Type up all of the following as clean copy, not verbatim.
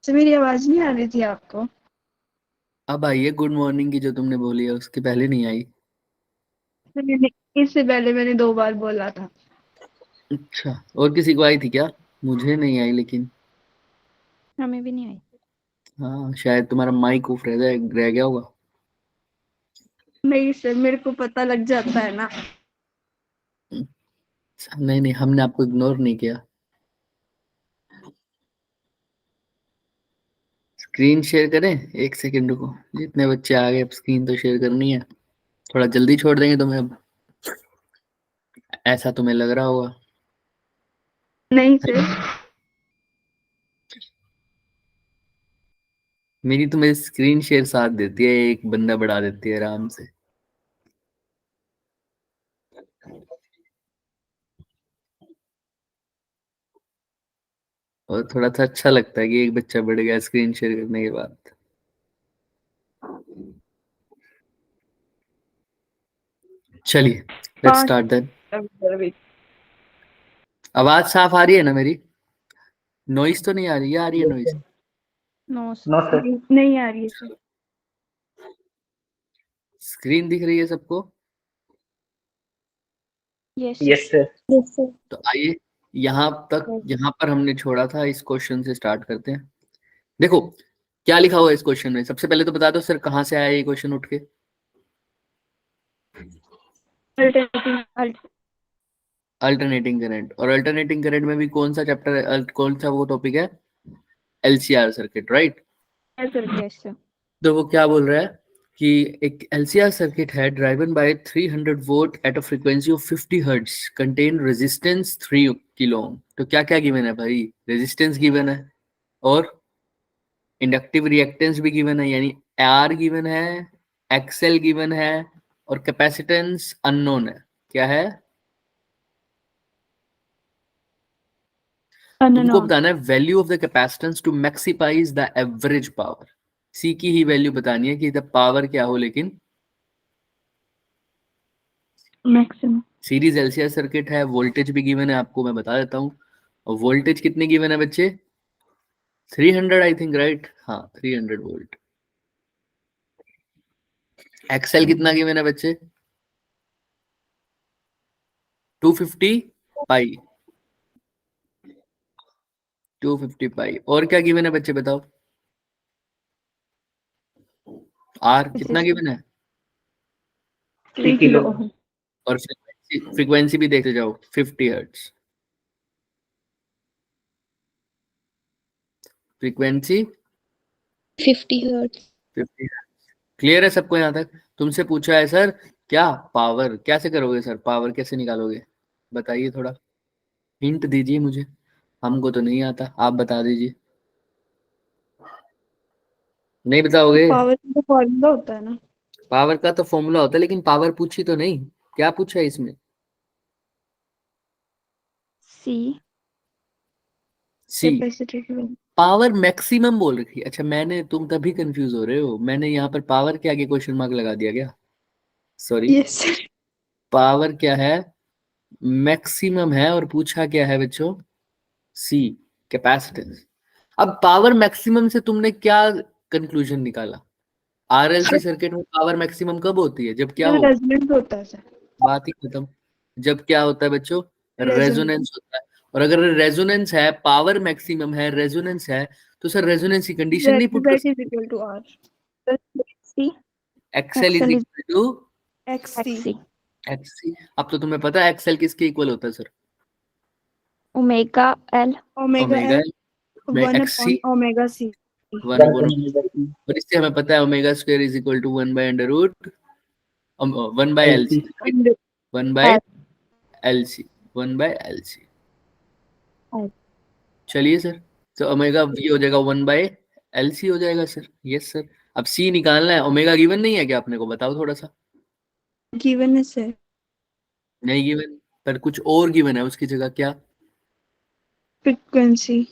तो मेरी आवाज नहीं आ रही थी आपको? अब आई है गुड मॉर्निंग की जो तुमने बोली है, उसके पहले नहीं आई। मैंने इससे पहले मैंने 2 बार बोला था। अच्छा, और किसी को आई थी क्या? मुझे नहीं आई लेकिन। हमें भी नहीं आई। हाँ, शायद तुम्हारा माइक ऑफ रह गया होगा। नहीं सर, मेरे को पता लग जाता है ना। नहीं नहीं, हमने आपको इग्नोर नहीं किया। स्क्रीन शेयर करें? एक सेकंड रुको। जितने बच्चे आ गए, अब स्क्रीन तो शेयर करनी है। थोड़ा जल्दी छोड़ देंगे तुम्हें अब, ऐसा तुम्हें लग रहा होगा। नहीं सर। मेरी तुम्हें स्क्रीन शेयर साथ देती है, एक बंदा बढ़ा देती है आराम से। और थोड़ा सा अच्छा लगता है कि एक बच्चा बढ़ गया स्क्रीन शेयर करने के बाद। चलिए, लेट्स पाँच स्टार्ट देन। अभी। आवाज साफ आ रही है ना मेरी? नॉइस तो नहीं आ रही? आ रही है नॉइस? No no sir. नहीं आ रही है सर। स्क्रीन दिख रही है सबको? Yes yes sir. तो आइए, यहाँ पर हमने छोड़ा था, इस क्वेश्चन से स्टार्ट करते हैं। देखो क्या लिखा हुआ है इस क्वेश्चन में। सबसे पहले तो बता दो सर, कहाँ से आया ये क्वेश्चन उठ के? Alternating current. और अल्टरनेटिंग करंट में भी कौन सा चैप्टर है, कौन सा वो टॉपिक है? LCR circuit, right? Yes sir. तो वो क्या बोल रहा है कि एक एलसीआर सर्किट है driven by 300 volt at a frequency of 50 hertz, contain resistance 3 kilo ohm. तो क्या क्या गिवन है भाई? रेजिस्टेंस गिवन है, और इंडक्टिव रिएक्टेंस भी गिवन है, यानी आर गिवन है, एक्सएल गिवन है, और कैपेसिटेंस अननोन है। क्या है? तुमको बताना है value of the capacitance to maximize the average power. C की ही वैल्यू बतानी है कि द पावर क्या हो, लेकिन मैक्सिमम। सीरीज एलसीआर सर्किट है, वोल्टेज भी गिवन है आपको, मैं बता देता हूँ। और वोल्टेज कितने गिवन है बच्चे? 300 आई थिंक, राइट? हाँ, 300 वोल्ट। एक्सएल कितना गिवन है बच्चे? 250 पाई। 250 पाई। और क्या गिवन है बच्चे, बताओ? आर कितना गिवन है? 3 किलो। और फ्रीक्वेंसी भी देखते जाओ, 50 हर्ट्ज। Frequency 50 hertz. 50। क्लियर है सबको यहाँ तक? तुमसे पूछा है सर, क्या पावर कैसे करोगे सर, पावर कैसे निकालोगे? बताइए, थोड़ा हिंट दीजिए मुझे। हमको तो नहीं आता, आप बता दीजिए। नहीं बताओगे? पावर का फॉर्मूला होता है ना। पावर का तो फॉर्मूला होता है, लेकिन पावर पूछी तो नहीं। क्या पूछा है इसमें? सी। सी। कैपेसिटी की वैल्यू। पावर मैक्सिमम बोल रखी है। अच्छा, तुम तभी कंफ्यूज हो रहे हो, मैंने यहाँ पर पावर के आगे क्वेश्चन मार्क लगा दिया क्या? सॉरी। Yes sir. पावर क्या है? मैक्सिमम है। और पूछा क्या है बच्चों? सी, कैपेसिटेंस। अब पावर मैक्सिमम से तुमने क्या कंक्लूजन निकाला? आरएलसी सर्किट में पावर मैक्सिमम कब होती है? जब क्या जब हो? रेजोनेंस होता है सर। बात ही खत्म। जब क्या होता है बच्चों? रेजोनेंस। रेजोनेंस होता है। और अगर रेजोनेंस है, पावर मैक्सिमम है, रेजोनेंस है, तो सर रेजोनेंस की कंडीशन नहीं पुट कर Z इज सकते? Equal to R. C. XL is XL is equal to X C. XC. XC. अब तो तुम्हें पता है एक्सएल किसके इक्वल होता है sir? Omega L. Omega omega L. में 1 XC, upon omega C. 1 upon. और इससे हमें पता है omega square is equal to 1 by under root 1 by L C, 1 by L. L C, 1 by L C. चलिए सर, तो ओमेगा वी हो जाएगा 1 बाय एल सी हो जाएगा सर। Yes sir. अब सी निकालना है। ओमेगा गिवन नहीं है क्या अपने को? बताओ थोड़ा सा। गिवन है सर। नहीं गिवन, पर कुछ और गिवन है उसकी जगह। क्या? फ्रीक्वेंसी। Yes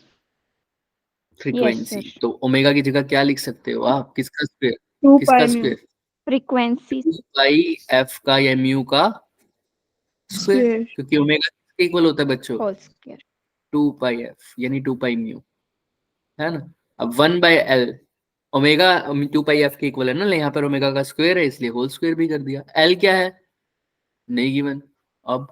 frequency. सर। तो ओमेगा की जगह क्या लिख सकते हो आप? किसका स्क्वायर? 2 किसका पाई म्यू स्क्वायर? फ्रीक्वेंसी 2 पाई एफ का या म्यू का स्क्वायर। स्क्वायर। क्योंकि ओमेगा किसके इक्वल होता है बच्चों? Whole square. 2 पाई एफ यानी 2 पाई म्यू, है ना? अब 1/L ओमेगा 2πf के इक्वल है ना, यहाँ पर ओमेगा का स्क्वायर है इसलिए होल स्क्वायर भी कर दिया। L क्या है नहीं गिवन। अब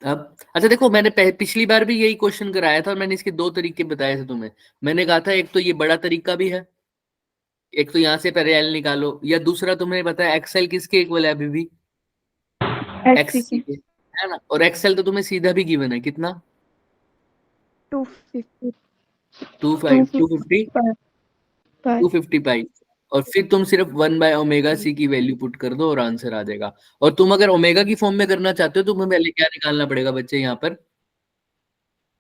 अच्छा देखो, मैंने पिछली बार भी यही क्वेश्चन कराया था और मैंने इसके दो तरीके बताए थे तुम्हें। मैंने कहा था एक तो ये बड़ा तरीका भी है, एक तो यहाँ से पहले एल निकालो, या दूसरा तुम्हें बताया एक्सएल किसके इक्वल है अभी भी, एक्सी एक्स है ना। और एक्सएल तो तुम्हें सीधा भी गिवन है कितना 250 250 पाई। और फिर तुम सिर्फ 1/ओमेगा c की वैल्यू पुट कर दो और आंसर आ जाएगा। और तुम अगर ओमेगा की फॉर्म में करना चाहते हो तो तुम्हें पहले क्या निकालना पड़ेगा बच्चे, यहाँ पर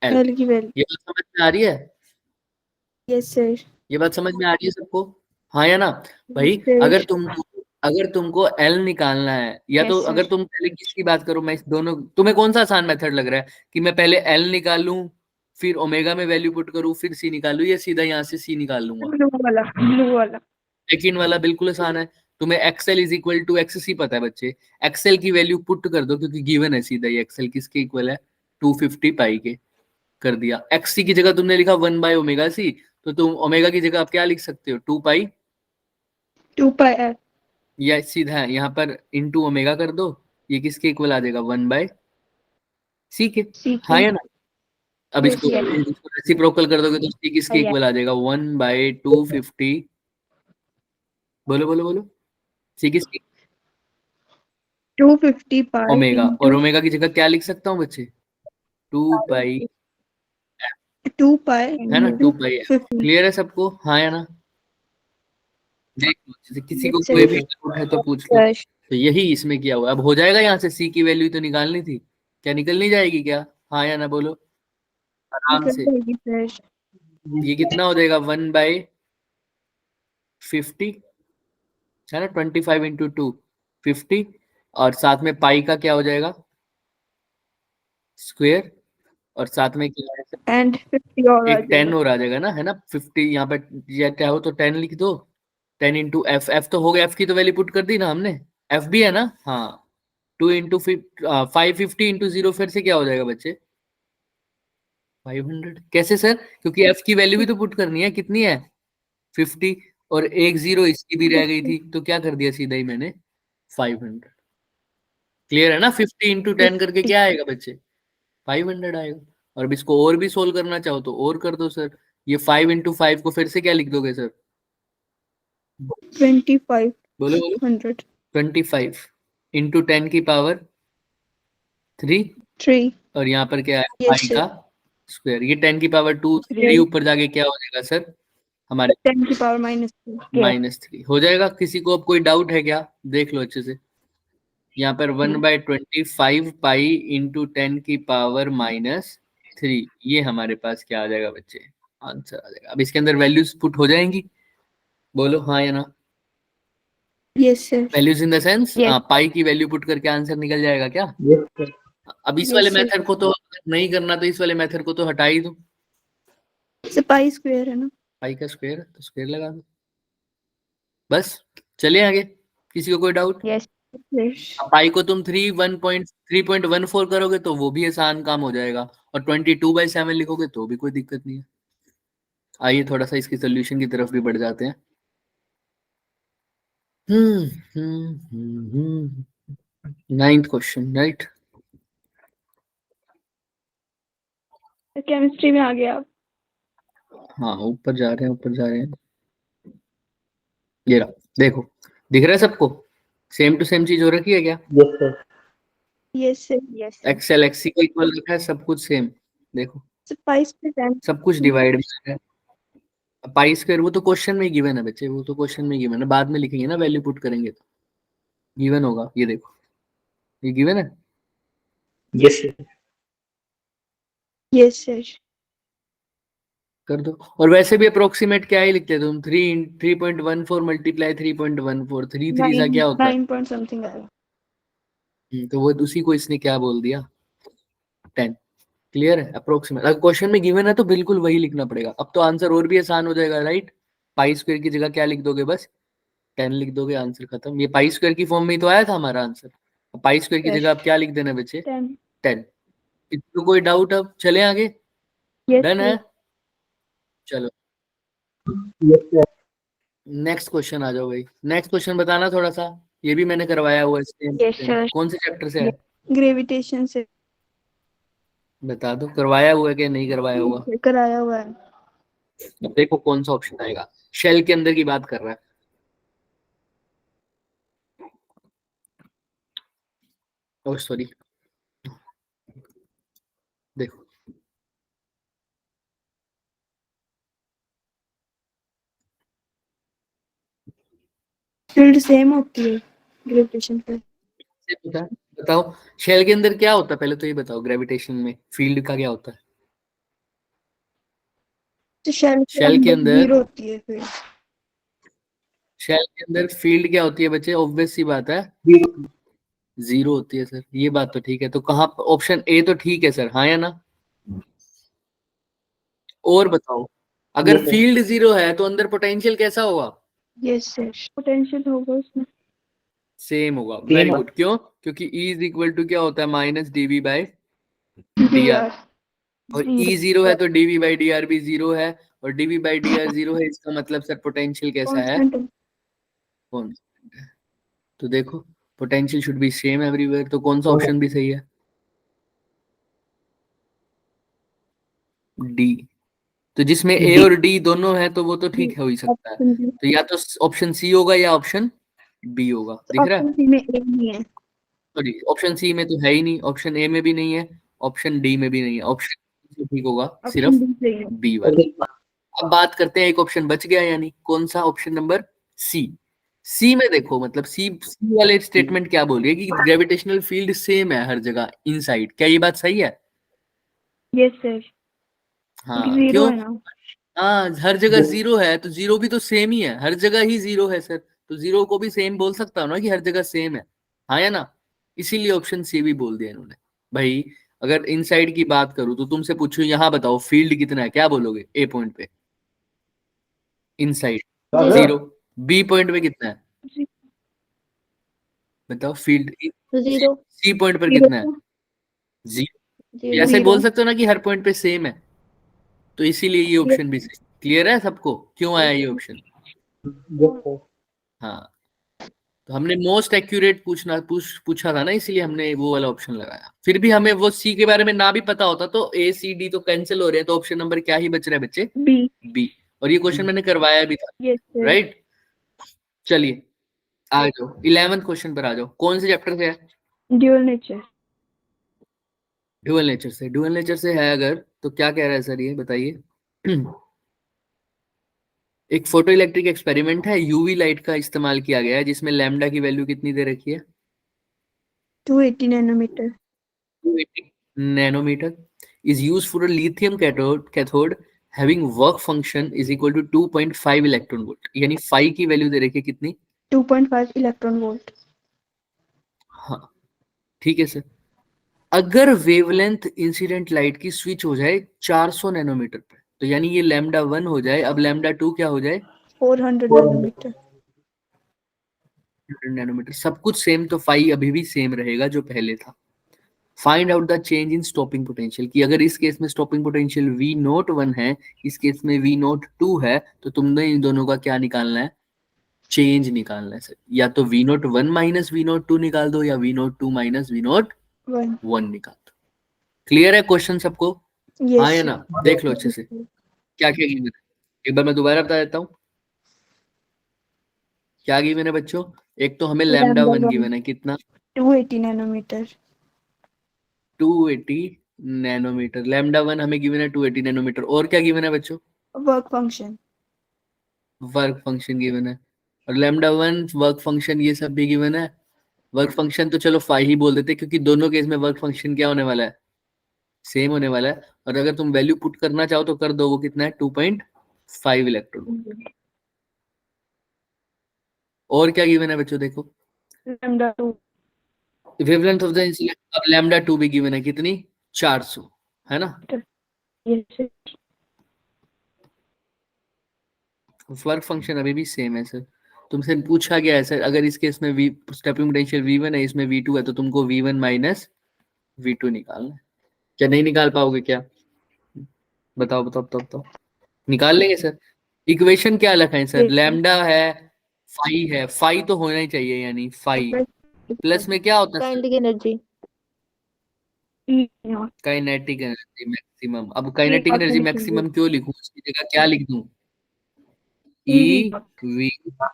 एल। एल की वैल्यू। ये बात समझ में आ रही है? Yes sir. ये बात समझ में आ रही है सबको? हाँ या ना भाई? अगर तुमको एल निकालना है, या तो Yes, sir. अगर तुम पहले किसकी बात करो, मैं इस दोनों, तुम्हें कौन सा आसान मेथड लग रहा है कि मैं पहले एल निकालूं फिर ओमेगा में वैल्यू पुट करूं फिर सी निकालूं, या सीधा यहाँ से सी निकाल लूंगा? ब्लू वाला सेकंड वाला बिल्कुल आसान है। तुम्हें XL is equal to XC पता है बच्चे, एक्सएल की वैल्यू पुट कर दो क्योंकि गिवन है सीधा ही। एक्सएल किसके इक्वल है 250 पाई के, कर दिया। एक्ससी की जगह तुमने लिखा 1/ओमेगा c, तो तुम ओमेगा की जगह आप क्या लिख सकते हो 2 पाई, 2 पाई एल। या सीधा है यहाँ पर इनटू ओमेगा कर दो, ये किसके इक्वल आ जाएगा 1/c के। हाँ या ना? अब इसको रेसिप्रोकल कर दोगे तो c किसके इक्वल आ जाएगा 1/250। बोलो बोलो बोलो, c किसकी 250 पाई ओमेगा, और ओमेगा की जगह क्या लिख सकता हूँ बच्चे 2 पाई, 2 पाई है ना 2 पाई। क्लियर है सबको? हाँ या ना? देख लो, जैसे किसी को कोई भी डाउट है तो पूछ लो। तो यही इसमें किया हुआ। अब हो जाएगा, यहाँ से सी की वैल्यू तो निकालनी थी, क्या निकल नहीं जाएगी क्या? हाँ या ना बोलो आराम से। ये कितना हो जाएगा 1/50 है ना, 25 इंटू 2 50, और साथ में पाई का क्या हो जाएगा स्क्वायर, और साथ में क्या है एंड 50 और एक 10 और आ जाएगा ना, है ना 50 यहाँ पे, या चाहो तो 10 लिख दो। 10 इंटू एफ, एफ तो हो गया, एफ की तो वैल्यू पुट कर दी ना हमने, एफ भी है ना। हाँ 2 इंटू 550 इंटू 0 फिर से क्या हो जाएगा बच्चे 500। कैसे सर? क्योंकि एफ की वैल्यू भी तो पुट करनी है, कितनी है 50, और एक जीरो इसकी भी रह गई थी, तो क्या कर दिया सीधा ही मैंने 500। क्लियर है ना? 50 इंटू 10 करके क्या आएगा बच्चे 500 आएगा। और अब इसको और भी सोल्व करना चाहो तो और कर दो सर। ये 5 इंटू 5 को फिर से क्या लिख दोगे सर 25 बोलो बोलो 100 25 इंटू 10 की पावर 3, और यहाँ पर क्या है Yes, पाई sir. का स्क्वायर। ये 10 की पावर 2 3 ऊपर जाके क्या हो जाएगा सर हमारे 10 की पावर -3 -3 हो जाएगा। किसी को अब कोई डाउट है क्या? देख लो अच्छे से। यहाँ पर 1/25 पाई इंटू 10 की पावर -3, ये हमारे पास क्या आ जाएगा बच्चे आंसर आ जाएगा। अब इसके अंदर वैल्यूज पुट हो जाएंगी, बोलो हाँ या ना? Yes sir. Values in the sense Yes. पाई की वैल्यू पुट करके आंसर निकल जाएगा क्या? अब इस Yes, वाले sir. मेथड को तो अगर नहीं करना तो इस वाले मेथड को तो हटा ही दो। पाई स्क्वायर है ना, पाई का स्क्वायर है तो स्क्वायर लगा दो बस। चलिए आगे, किसी को कोई डाउट? Yes. पाई को तुम 3.14 करोगे तो वो भी आसान काम हो जाएगा, और 22/7 लिखोगे तो भी कोई दिक्कत नहीं है। आइए थोड़ा सा इसकी सोल्यूशन की तरफ भी बढ़ जाते हैं। नाइन्थ क्वेश्चन राइट, केमिस्ट्री में आ गया आप। हाँ ऊपर जा रहे हैं ऊपर जा रहे हैं। ये रहा, देखो दिख रहा है सबको सेम टू सेम चीज हो रखी है क्या? Yes sir. Yes. XL XC को इक्वल रखा है, सब कुछ सेम। देखो पाई स्क्वायर सब कुछ डिवाइड में है। पाई स्क्वायर वो तो क्वेश्चन में गिवन है बच्चे, वो तो क्वेश्चन में गिवन है, बाद में लिखेंगे ना वैल्यू पुट करेंगे तो गिवन होगा। ये देखो ये गिवन है। Yes sir. कर दो। और वैसे भी अप्रोक्सीमेट क्या ही लिखते तुम 3.14 मल्टीप्लाई 3.14 3 सा क्या होता है 9 पॉइंट समथिंग आएगा। तो वो उसी को इसने क्या बोल दिया 10। क्लियर है? अप्रोक्सीमेट अगर क्वेश्चन में गिवन है तो बिल्कुल वही लिखना पड़ेगा। अब तो आंसर और भी आसान हो जाएगा राइट। पाई स्क्वायर की जगह क्या लिख दोगे बस 10 लिख दोगे, आंसर खत्म। ये पाई स्क्वायर की फॉर्म में ही तो आया था हमारा आंसर। पाई स्क्वायर की जगह आप क्या लिख देना बच्चे 10। इसको कोई डाउट? अब चले आगे, डन है। चलो Yes, sir. नेक्स्ट क्वेश्चन आ जाओ भाई। नेक्स्ट क्वेश्चन बताना थोड़ा सा, ये भी मैंने करवाया हुआ है Yes, sir. कौन से चैप्टर से है ग्रेविटेशन से बता दो, करवाया हुआ है कि नहीं करवाया हुआ। कराया हुआ है। अब देखो कौन सा ऑप्शन आएगा, शेल के अंदर की बात कर रहा है। ओह सॉरी, देखो फील्ड सेम होती है ग्रेविटेशन पे। बताओ शेल के अंदर क्या होता है, पहले तो ये बताओ ग्रेविटेशन में फील्ड का क्या होता है। तो शेल शेल के अंदर जीरो होती है फिर। शेल के अंदर फील्ड क्या होती है बच्चे, ऑब्वियस सी बात है जीरो होती है सर, ये बात तो ठीक है। तो कहाँ ऑप्शन ए तो ठीक है सर, हाँ या ना। और बताओ अगर Yes, sir. फील्ड जीरो है तो अंदर पोटेंशियल कैसा होगा, यस सर, पोटेंशियल होगा उसमें। सेम होगा। Same वेरी होगा। गुड, क्यों, क्योंकि E इज इक्वल टू क्या होता है माइनस dv बाई dr, और E जीरो है तो dv बाई dr भी जीरो है, और dv बाई dr जीरो है, इसका मतलब सर पोटेंशियल कैसा है, कांस्टेंट। कांस्टेंट है। तो देखो potential should be same everywhere, तो कौन सा ऑप्शन भी सही है, डी। तो जिसमें ए और डी दोनों है तो वो तो ठीक है, हो ही सकता है। तो या तो ऑप्शन सी होगा या ऑप्शन बी होगा, दिख रहा है। ऑप्शन सी में ए नहीं है। सॉरी ऑप्शन सी में तो है ही नहीं, ऑप्शन ए में भी नहीं है, ऑप्शन डी में भी नहीं है, ऑप्शन ठीक होगा सिर्फ ऑप्शन बी सही है। बी वाला। अब बात करते हैं, एक ऑप्शन बच गया, यानी कौन सा, ऑप्शन नंबर सी। सी में देखो मतलब सी वाले स्टेटमेंट क्या बोल रही है कि ग्रेविटेशनल फील्ड सेम है हर जगह इनसाइड, क्या ये बात सही है। यस सर, हाँ जीरो क्यों, है ना। हाँ हर जगह जीरो है तो जीरो भी तो सेम ही है, हर जगह ही जीरो है सर, तो जीरो को भी सेम बोल सकता हूँ ना कि हर जगह सेम है, हाँ या ना। इसीलिए ऑप्शन सी भी बोल दिया इन्होंने। भाई अगर इनसाइड की बात करूं तो तुमसे पूछूं यहाँ बताओ फील्ड कितना है, क्या बोलोगे ए पॉइंट पे, इनसाइड जीरो, बी पॉइंट पे कितना है बताओ फील्ड, Zero. सी पॉइंट पर जीरो कितना है, जीरो। Zero. ऐसे बोल सकते हो ना कि हर पॉइंट पे सेम है, तो इसीलिए ये ऑप्शन भी सही। क्लियर है सबको क्यों आया ये ऑप्शन। Yes, sir. हाँ तो हमने मोस्ट एक्यूरेट पूछा था ना, इसीलिए हमने वो वाला ऑप्शन लगाया। फिर भी हमें वो सी के बारे में ना भी पता होता तो ए सी डी तो कैंसिल हो रहे हैं, तो ऑप्शन नंबर क्या ही बच रहा है बच्चे, बी। बी। और ये क्वेश्चन मैंने करवाया भी था, यस सर। राइट। चलिए आ जाओ 11th क्वेश्चन पर आ जाओ, कौन से चैप्टर से है, ड्यूअल नेचर। ड्यूअल नेचर से। ड्यूअल नेचर से है अगर तो क्या कह रहा है सर ये बताइए। एक फोटो इलेक्ट्रिक एक्सपेरिमेंट है, यूवी लाइट का इस्तेमाल किया गया है, जिसमें लैम्डा की वैल्यू कितनी दे रखी है, 280 nanometre. 280 nanometer is used for a lithium cathode having work function is equal to 2.5 electron volt, यानी फाई की वैल्यू दे रखी है कितनी, 2.5 इलेक्ट्रॉन वोल्ट। हाँ ठीक है सर। अगर वेवलेंथ इंसिडेंट लाइट की स्विच हो जाए 400 नैनोमीटर पे, तो यानी ये लैम्डा 1 हो जाए, अब लैम्डा 2 क्या हो जाए, 400 नैनोमीटर। नैनोमीटर। सब कुछ सेम तो फाई अभी भी सेम रहेगा जो पहले था। Find out the change in stopping potential, कि अगर इस केस में स्टॉपिंग पोटेंशियल V नोट 1 है, इस केस में V नोट 2 है, तो तुमने इन दोनों का क्या निकालना है, चेंज निकालना है सर। या तो V note 1 minus V note 2 निकाल दो, या V note 2 minus V note 1 निकाल दो। क्लियर है क्वेश्चन सबको, हाँ या ना। देख लो अच्छे से क्या क्या गिवन है, एक बार मैं दोबारा बता देता हूँ क्या गिवन है बच्चों। एक तो हमें लैम्डा 1 गिवन है कितना, 280 नैनोमीटर। 280 नैनोमीटर, लैम्डा 1 हमें गिवन है 280 नैनोमीटर। और क्या गिवन है बच्चों, work function. Work function given है, और लैम्डा 1 वर्क फंक्शन ये सब भी गिवन है। वर्क फंक्शन तो चलो फाई ही बोल देते, क्योंकि दोनों केस में वर्क फंक्शन क्या होने वाला है, सेम होने वाला है। और अगर तुम वैल्यू पुट करना चाहो तो कर दो, वो कितना है 2.5 इलेक्ट्रॉन। और क्या गिवन है बच्चों देखो, lambda 2। Wavelength of the incident, अब लैम्डा 2 भी गिवन है कितनी, 400, है ना। यस। वर्क फंक्शन अभी भी सेम है सर। तुमसे पूछा गया है सर, अगर इस केस में वी स्टेपिंग पोटेंशियल V1 है, इसमें V2 है, तो तुमको V1 माइनस V2 निकालना है। क्या नहीं निकाल पाओगे क्या, बताओ बताओ बताओ बताओ। निकाल लेंगे सर। इक्वेशन क्या लिखाएं सर? ठीक है। लैम्डा है, फाई है, फाई तो होना ही चाहिए, यानी फाई प्लस में क्या होता है sir? Kinetic energy E not kinetic energy maximum. अब काइनेटिक एनर्जी मैक्सिमम क्यों लिखूं, उसकी जगह क्या लिख दूं? E V E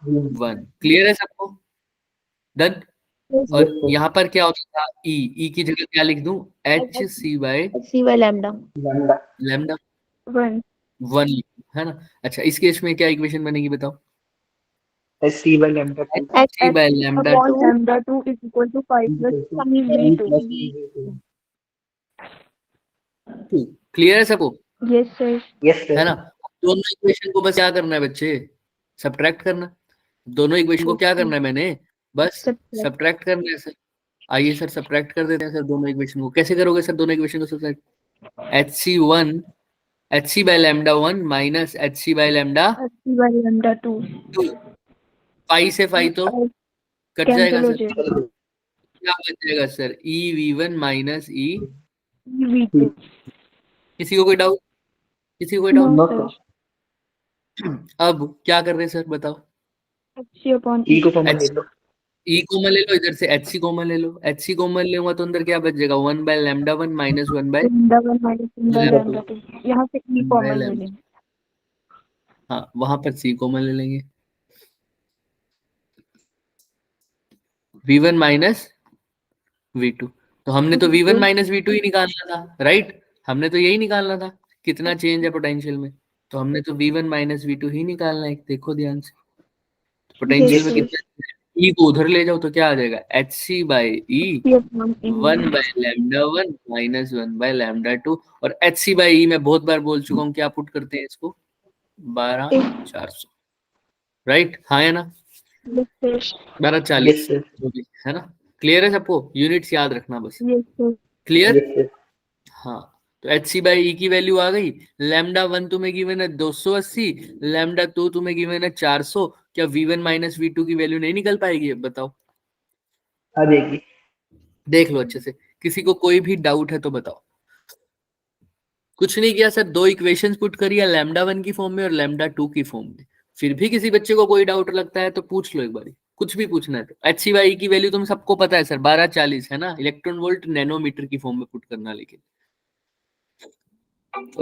V one. Clear है सबको? डन। Yes, और sir. यहाँ पर क्या होता था? ई की जगह क्या लिख दूं? H C by C by lambda Lambda. Lambda one one, है ना? अच्छा, इस केस में क्या इक्वेशन बनेगी बताओ? S C by lambda two H C by lambda upon two lambda 2 is equal to 5 plus equal to E V E 2। plus EV2. Two. Clear है सबको? Yes sir. Yes, है sir. ना? दोनों equation को बस क्या करना है बच्चे? सब्ट्रैक्ट करना। दोनों इक्वेशन को क्या करना है मैंने? बस Subtract. सब्ट्रैक्ट करना है सर। आइए सर सब्ट्रैक्ट कर देते हैं सर दोनों इक्वेशन को। कैसे करोगे सर दोनों इक्वेशन को subtract? H C by lambda one minus H C by lambda C by lambda 2 two. Phi से फाई तो कट जाएगा कैंसिल हो सर। जाएगा। क्या बच जाएगा sir? E V one minus E. E V 2 किसी को कोई डाउट? किसी को कोई no doubt? No, sir. sir. अब क्या कर रहे हैं सर बताओ? सी अपॉन E को कॉमन ले लो. ई कॉमन ले लो, इधर से एच सी कॉमन ले लो। एच सी कॉमन लेगा तो अंदर क्या बच जाएगा? One by lambda one minus one by lambda 1 minus 1 by lambda lambda 2। यहाँ से ई बाय कॉमन ले लैम्डा। लेंगे। हाँ, वहां पर सी कॉमन ले लेंगे। V1 minus V2। तो हमने तो V1 माइनस V2 ही निकालना था, राइट? हमने तो यही निकालना था, कितना चेंज है पोटेंशियल में। तो हमने तो V1 माइनस V2 ही निकालना है। देखो ध्यान से, पोटेंशियल में Yes, कितना ई को उधर ले जाओ तो क्या आ जाएगा? H C by E C upon E. One by lambda one minus one by lambda two. और एच सी बाई ई मैं बहुत बार बोल चुका हूँ, क्या पुट करते हैं इसको? 12,400, राइट? हाँ है ना? 1240 Yes, sir. जो भी है ना? क्लियर है सबको? यूनिट्स याद रखना बस। Yes sir. Clear? Yes, sir. हाँ, तो एच सी बाई ई की वैल्यू आ गई। लैम्डा वन तुम्हें गिवन है 280, लैम्डा टू तुम्हें गिवन है 400। क्या V1 माइनस V2 की वैल्यू नहीं निकल पाएगी? अब बताओ। आ जाएगी. देख लो अच्छे से, किसी को कोई भी डाउट है तो बताओ। कुछ नहीं किया सर, दो इक्वेशंस पुट करिए, लैम्डा वन की फॉर्म में और लैम्डा टू की फॉर्म में। फिर भी किसी बच्चे को कोई डाउट लगता है तो पूछ लो एक बारी, कुछ भी पूछना है तो। एच सी बाई की वैल्यू तुम सबको पता है सर, 1240 है ना? इलेक्ट्रॉन वोल्ट नैनोमीटर की फॉर्म में पुट करना, लेकिन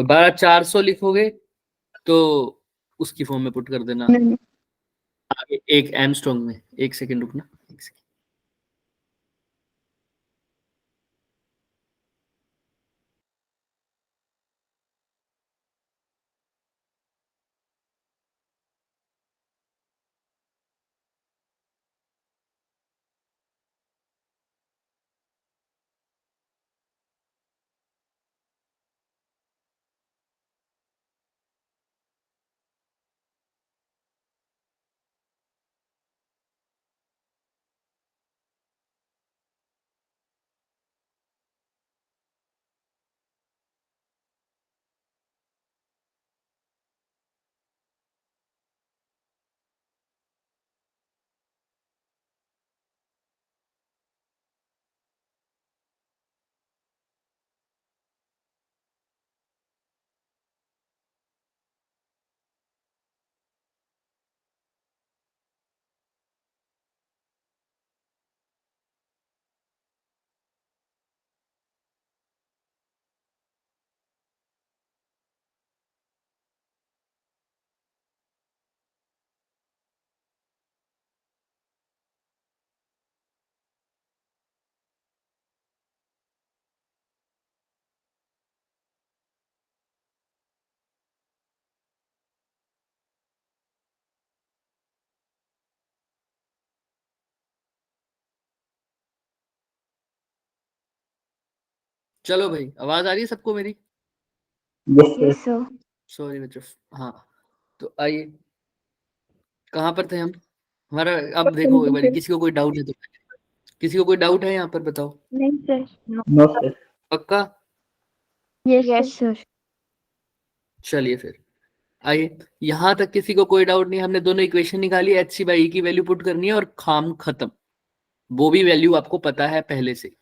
12,400 लिखोगे तो उसकी फॉर्म में पुट कर देना आगे एक एमस्ट्रॉन्ग में। एक सेकंड रुकना, एक सेकंड। चलो भाई, आवाज आ रही है सबको मेरी? Yes, sir. Yes sir sorry बच्चों। हाँ, तो आइए, कहाँ पर थे हम? हमारा अब देखो एक बारी, किसी को कोई डाउट है तो, किसी को कोई डाउट है यहाँ पर बताओ। नहीं सर No, sir. पक्का? यस सर चलिए फिर आइए, यहां तक किसी को कोई डाउट नहीं। हमने दोनों इक्वेशन निकाली, एच सी बाई की वैल्यू पुट करनी है और काम खत्म। वो भी वैल्यू आपको पता है पहले से।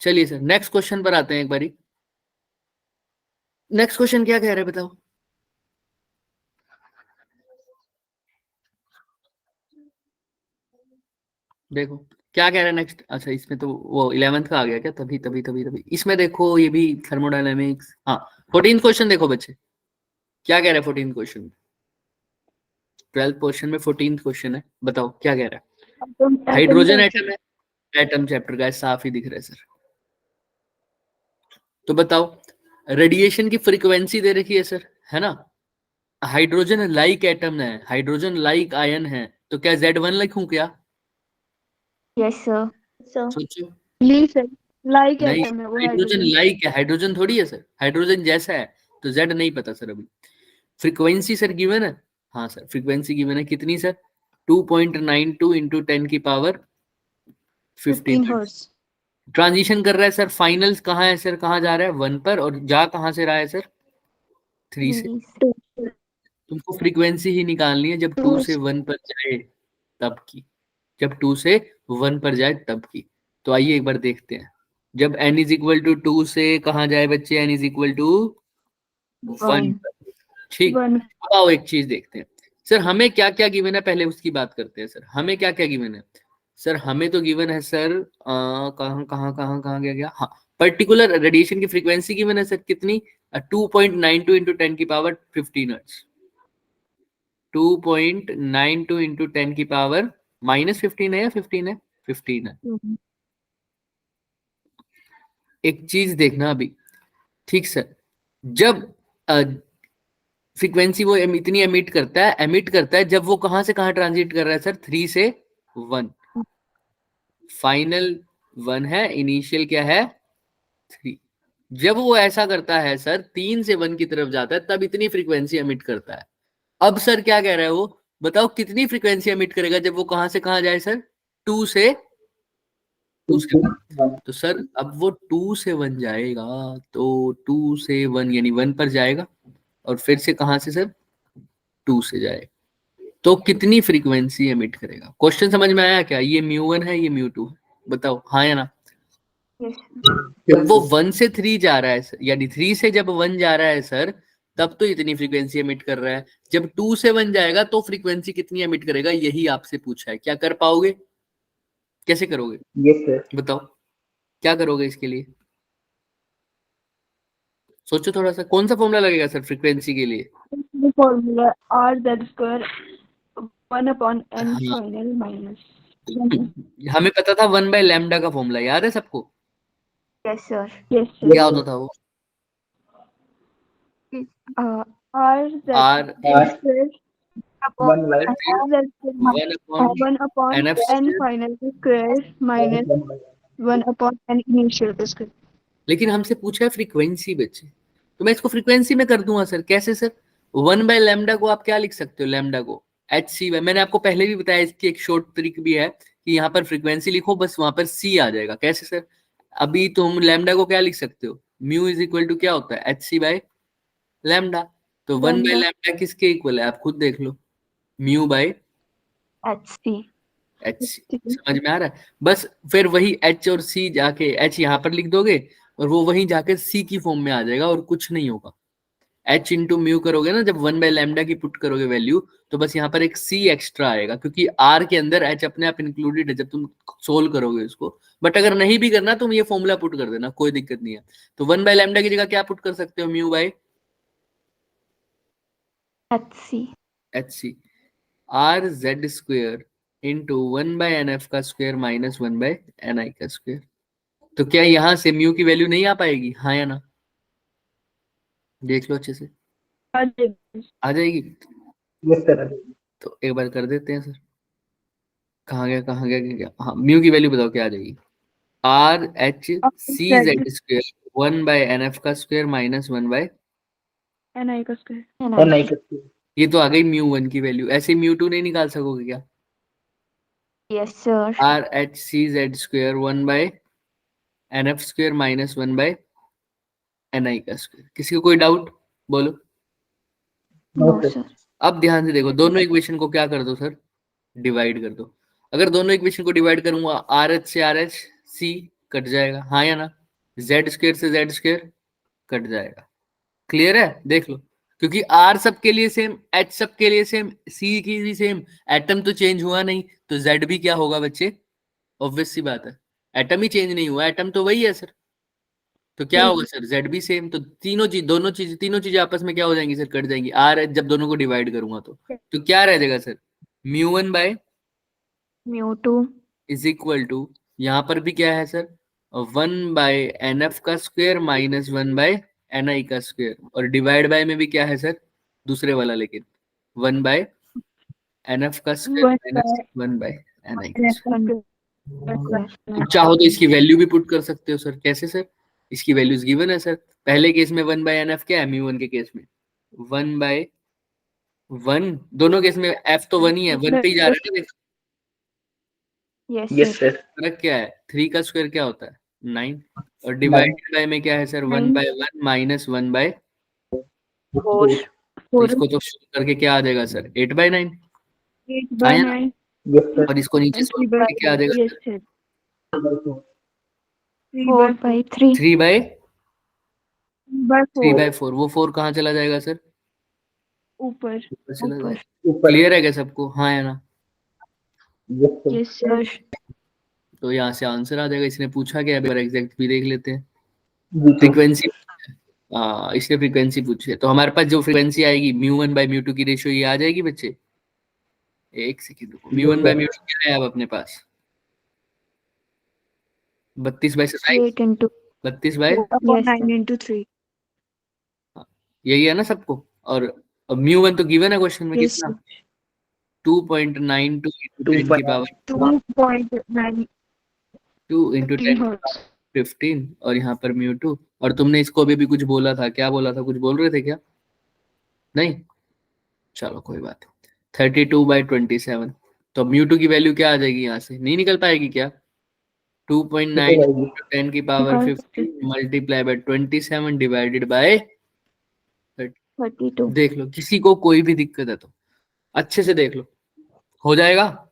चलिए सर नेक्स्ट क्वेश्चन पर आते हैं एक बारी। नेक्स्ट क्वेश्चन क्या कह रहे हैं बताओ? देखो क्या कह रहा है नेक्स्ट। अच्छा इसमें तो वो 11th का आ गया क्या, तभी तभी तभी तभी इसमें देखो ये भी थर्मोडायनेमिक्स। हाँ 14th क्वेश्चन देखो बच्चे, क्या कह रहा है 14th क्वेश्चन। 12th क्वेश्चन में 14th क्वेश्चन है, बताओ क्या कह रहा है। हाइड्रोजन एटम है, एटम चैप्टर का है, साफ ही दिख रहा है सर। तो बताओ रेडिएशन की फ्रीक्वेंसी दे रखी है सर, है ना। हाइड्रोजन लाइक एटम है, हाइड्रोजन लाइक आयन है, तो क्या Z1 लिखूं क्या। Yes sir. सोचो। लीफ है, लाइक नहीं एटम है वो हाइड्रोजन हाइड्रोजन। लाइक है, हाइड्रोजन थोड़ी है सर, हाइड्रोजन जैसा है। तो Z नहीं पता सर अभी। फ्रीक्वेंसी सर गिवन है, हाँ सर फ्रीक्वेंसी गिवन है कितनी सर, 2.92 इंटू 10 की पावर 15 15 हर्ट्ज। ट्रांजिशन कर रहा है सर। फाइनल कहाँ है सर, कहाँ जा रहा है 1 पर, और जा कहाँ से रहा है सर 3 से। तुमको फ्रीक्वेंसी ही निकालनी है जब 2 से 1 पर जाए तब की, जब 2 से 1 पर जाए तब की। तो आइए एक बार देखते हैं, जब n इज इक्वल टू 2 से कहाँ जाए बच्चे, n इज इक्वल टू 1। ठीक, अब आओ एक चीज देखते हैं सर, हमें क्या क्या गिवन है, पहले उसकी बात करते हैं सर। हमें क्या क्या गिवन है सर, हमें तो गिवन है सर कहाँ कहाँ कहाँ कहाँ गया गया, हाँ पर्टिकुलर रेडिएशन की फ्रीक्वेंसी गिवन है सर कितनी, 2.92 इंटू 10 की पावर 15 हर्ट्ज। 2.92 इंटू 10 की पावर -15 है या 15 है, 15 है। एक चीज देखना अभी, ठीक सर, जब फ्रीक्वेंसी वो इतनी एमिट करता है जब वो कहां से कहां ट्रांजिट कर रहा है सर, 3 से 1। फाइनल 1 है, इनिशियल क्या है 3। जब वो ऐसा करता है सर 3 से 1 की तरफ जाता है तब इतनी फ्रीक्वेंसी एमिट करता है। अब सर क्या कह रहा है वो, बताओ कितनी फ्रीक्वेंसी एमिट करेगा जब वो कहां से कहां जाए सर, 2 से 1। तो सर अब वो 2 से 1 जाएगा, तो 2 से 1 यानी 1 पर जाएगा, और फिर से कहां से सर 2 से जाएगा। तो कितनी फ्रीक्वेंसी एमिट करेगा। क्वेश्चन समझ में आया क्या, ये μ1 है ये μ2 है, बताओ हाँ या ना। जब वो 1 से 3 जा रहा है सर, यानी 3 से जब 1 जा रहा है सर, तब तो इतनी फ्रीक्वेंसी एमिट कर रहा है। जब 2 से 1 जाएगा तो फ्रीक्वेंसी कितनी एमिट करेगा, यही आपसे पूछा है। क्या कर पाओगे, कैसे करोगे, यस सर। बताओ क्या करोगे इसके लिए, सोचो थोड़ा सा। कौन सा फॉर्मूला लगेगा सर फ्रीक्वेंसी के लिए। फॉर्मूला R² 1/n हाँ फाइनल माइनस। हमें पता था 1/λ का फॉर्मूला, याद है सबको। Yes sir. क्या होता था वो, R² R 1 by 1/n final square minus 1/n initial square. लेकिन हमसे पूछा है फ्रीक्वेंसी बच्चे, तो मैं इसको फ्रीक्वेंसी में कर दूंगा सर। कैसे सर, 1/λ को आप क्या लिख सकते हो, लैम्डा को hc। मैंने आपको पहले भी बताया, इसकी एक शॉर्ट ट्रिक भी है कि यहाँ पर फ्रीक्वेंसी लिखो बस वहां पर c आ जाएगा। कैसे सर, अभी तुम लैम्डा को क्या लिख सकते हो, म्यू इज इक्वल टू क्या होता है hc/λ। तो 1/λ किसके इक्वल है, आप खुद देख लो, म्यू बाय HC। समझ में आ रहा है। बस फिर वही h और c जाके, h यहाँ पर लिख दोगे और वो वहीं जाके c की फॉर्म में आ जाएगा, और कुछ नहीं होगा। h इंटू म्यू करोगे ना, जब 1/λ की पुट करोगे वैल्यू, तो बस यहाँ पर एक c एक्स्ट्रा आएगा, क्योंकि r के अंदर h अपने आप इंक्लूडेड है जब तुम सोल्व करोगे उसको। बट अगर नहीं भी करना तुम ये फॉर्मूला पुट कर देना, कोई दिक्कत नहीं है। तो 1/λ की जगह क्या पुट कर सकते हो, mu by HC r z square into 1/nf का स्क्वेयर माइनस 1/ni का स्क्वेयर। तो क्या यहाँ से म्यू की वैल्यू नहीं आ पाएगी, हाँ या ना, देख लो अच्छे से, आ जाएगी। Yes sir. तो एक बार कर देते हैं सर, कहाँ गया कहाँ गया क्या, हाँ म्यू की वैल्यू बताओ क्या आ जाएगी, RHCZ स्क्वेयर 1/nf का स्क्वेयर माइनस 1/ni का स्क्वायर। नहीं सकती। ये तो आ गई μ1 की वैल्यू। ऐसे μ2 नहीं निकाल सकोगे क्या, yes sir. RHCZ square 1/nf square minus 1/ni का स्क्वेयर। किसी को कोई डाउट, बोलो। No sir. अब ध्यान से देखो, दोनों इक्वेशन को क्या कर दो सर, डिवाइड कर दो। अगर दोनों इक्वेशन को डिवाइड करूंगा, RH से RH C कट जाएगा, हाँ या ना, Z स्क्वेयर से Z स्क्वेयर कट जाएगा। क्लियर है, देख लो, क्योंकि R सबके लिए सेम, H सबके लिए सेम, C की भी सेम, एटम तो चेंज हुआ नहीं, तो Z भी क्या होगा बच्चे ऑब्वियस सी बात है, एटम ही चेंज नहीं हुआ, एटम तो वही है सर। तो क्या होगा सर, जेड भी सेम, तो तीनों चीजें आपस में क्या हो जाएंगी सर, कट जाएंगी। आर जब दोनों को डिवाइड करूंगा तो क्या रह जाएगा सर, μ1 बाय mu2 इज इक्वल टू, यहाँ पर भी क्या है सर, 1/nf का स्क्वायर माइनस 1/ni का स्क्वायर, और डिवाइड बाय में भी क्या है सर, दूसरे वाला, लेकिन 1/nf का स्क्वायर माइनस 1/ni का स्क्वायर। तुम चाहो तो इसकी वैल्यू भी पुट कर सकते हो सर। कैसे सर, इसकी वैल्यूज गिवन है सर। पहले केस में 1/nf क्या है, μ1 के केस में 1/1, दोनों केस में f तो 1 ही है, 1 पे ही जा रहा है ना। yes Yes, sir sir. फर्क क्या है, 3 का स्क्वायर क्या होता है 9, और डिवाइडेड बाय में क्या है सर, 1/1 माइनस 1/, four तो इसको तो करके क्या आ जाएगा सर, 8/9 आया ना। Yes, sir. और इसको नीचे सोल्व करके क्या आ जाएगा yes सर, sir 4/3 3/4, वो 4 कहाँ चला जाएगा सर, ऊपर। ऊपर चला ऊपर जाएगा। ऊपर। क्लियर है क्या सबको, हाँ है ना। Yes, sir. yes sir तो यहाँ से आंसर आ जाएगा। इसने पूछा क्या, एग्जैक्ट भी देख लेते हैं। V2. फ्रीक्वेंसी, इसने फ्रीक्वेंसी पूछी है, तो हमारे पास जो फ्रीक्वेंसी आएगी μ1/μ2 की रेशियो ये आ जाएगी बच्चे। एक सेकंड रुको, μ1/μ2 क्या है अब अपने पास, 32/27, 8 into 32 bye, yes sir 9 into 3। यही है ना सबको। और μ1 तो गिवन है क्वेश्चन में, Yes, कितना, 2.92 into 10 की पावर 2.9 2 into 10 hertz। 15, और यहाँ पर μ2। और तुमने इसको अभी भी कुछ बोला था, क्या बोला था, कुछ बोल रहे थे क्या, नहीं, चलो कोई बात नहीं। 32/27, तो μ2 की वैल्यू क्या आ जाएगी, यहाँ से नहीं निकल पाएगी क्या, 2.9 into 10 की power 15 multiply by 27 divided by 32 देख लो, किसी को कोई भी दिक्कत है तो अच्छे से देख लो, हो जाएगा।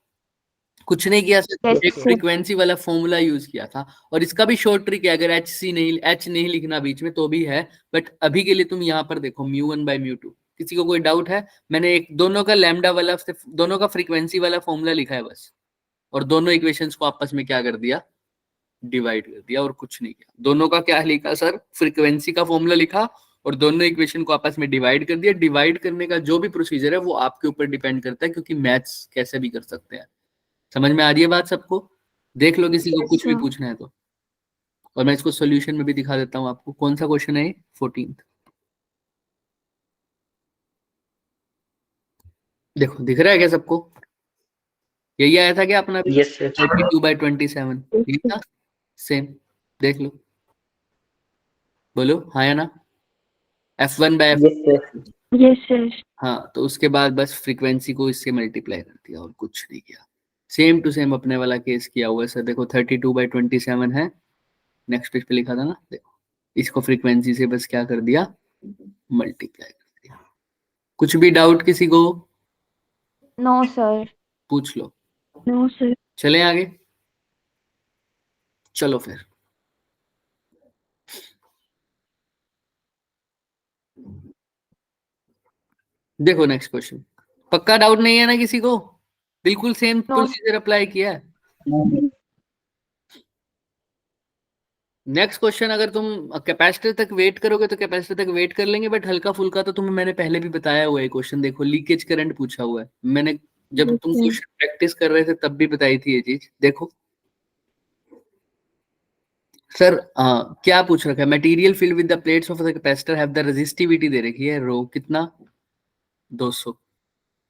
कुछ नहीं किया सर, Yes, एक sir. फ्रीक्वेंसी वाला फॉर्मूला यूज किया था, और इसका भी शॉर्ट ट्रिक है, अगर एच नहीं लिखना बीच में तो भी है, बट अभी के लिए तुम यहाँ पर देखो μ1/μ2। किसी को कोई डाउट है, मैंने एक दोनों का लैम्डा वाला, दोनों का फ्रीक्वेंसी वाला फॉर्मूला लिखा है बस, और दोनों इक्वेशंस को आपस में क्या कर दिया, डिवाइड कर दिया, और कुछ नहीं किया। दोनों का क्या लिखा सर, फ्रीक्वेंसी का फॉर्मूला लिखा, और दोनों इक्वेशन को आपस में डिवाइड कर दिया। डिवाइड करने का जो भी प्रोसीजर है वो आपके ऊपर डिपेंड करता है, क्योंकि मैथ्स कैसे भी कर सकते हैं। समझ में आ रही है बात सबको, देख लो किसी को Yes, कुछ भी sir. पूछना है तो। और मैं इसको सॉल्यूशन में भी दिखा देता हूँ आपको, कौन सा क्वेश्चन है, 14। देखो दिख रहा है क्या सबको, यही आया था क्या अपना, Yes, sir. 32/27 ठीक था, सेम, देख लो, बोलो हाँ या ना, f1/f। Yes, sir. yes sir हाँ, तो उसके बाद बस फ्रीक्वेंसी को इससे मल्टीप्लाई कर दिया, और कुछ नहीं किया। सेम टू सेम अपने वाला केस किया हुआ है सर। देखो 32/27 है, नेक्स्ट पेज पे लिखा था ना, देखो इसको फ्रीक्वेंसी से बस क्या कर दिया, मल्टीप्लाई कर दिया। कुछ भी डाउट किसी को, no sir पूछ लो। no sir चलें आगे, चलो फिर देखो नेक्स्ट क्वेश्चन। पक्का डाउट नहीं है ना किसी को, बिल्कुल सेम प्रोसीजर अप्लाई किया है। नेक्स्ट क्वेश्चन, अगर तुम कैपेसिटर तक वेट करोगे तो कैपेसिटर तक वेट कर लेंगे, बट हल्का फुल्का तो तुम्हें मैंने पहले भी बताया हुआ है। क्वेश्चन देखो, लीकेज करंट पूछा हुआ है, मैंने जब तुम क्वेश्चन प्रैक्टिस कर रहे थे तब भी बताई थी ये चीज। देखो सर, क्या पूछ रखा है, material filled with the plates of the capacitor have the resistivity दे रखी है, रो कितना, 200।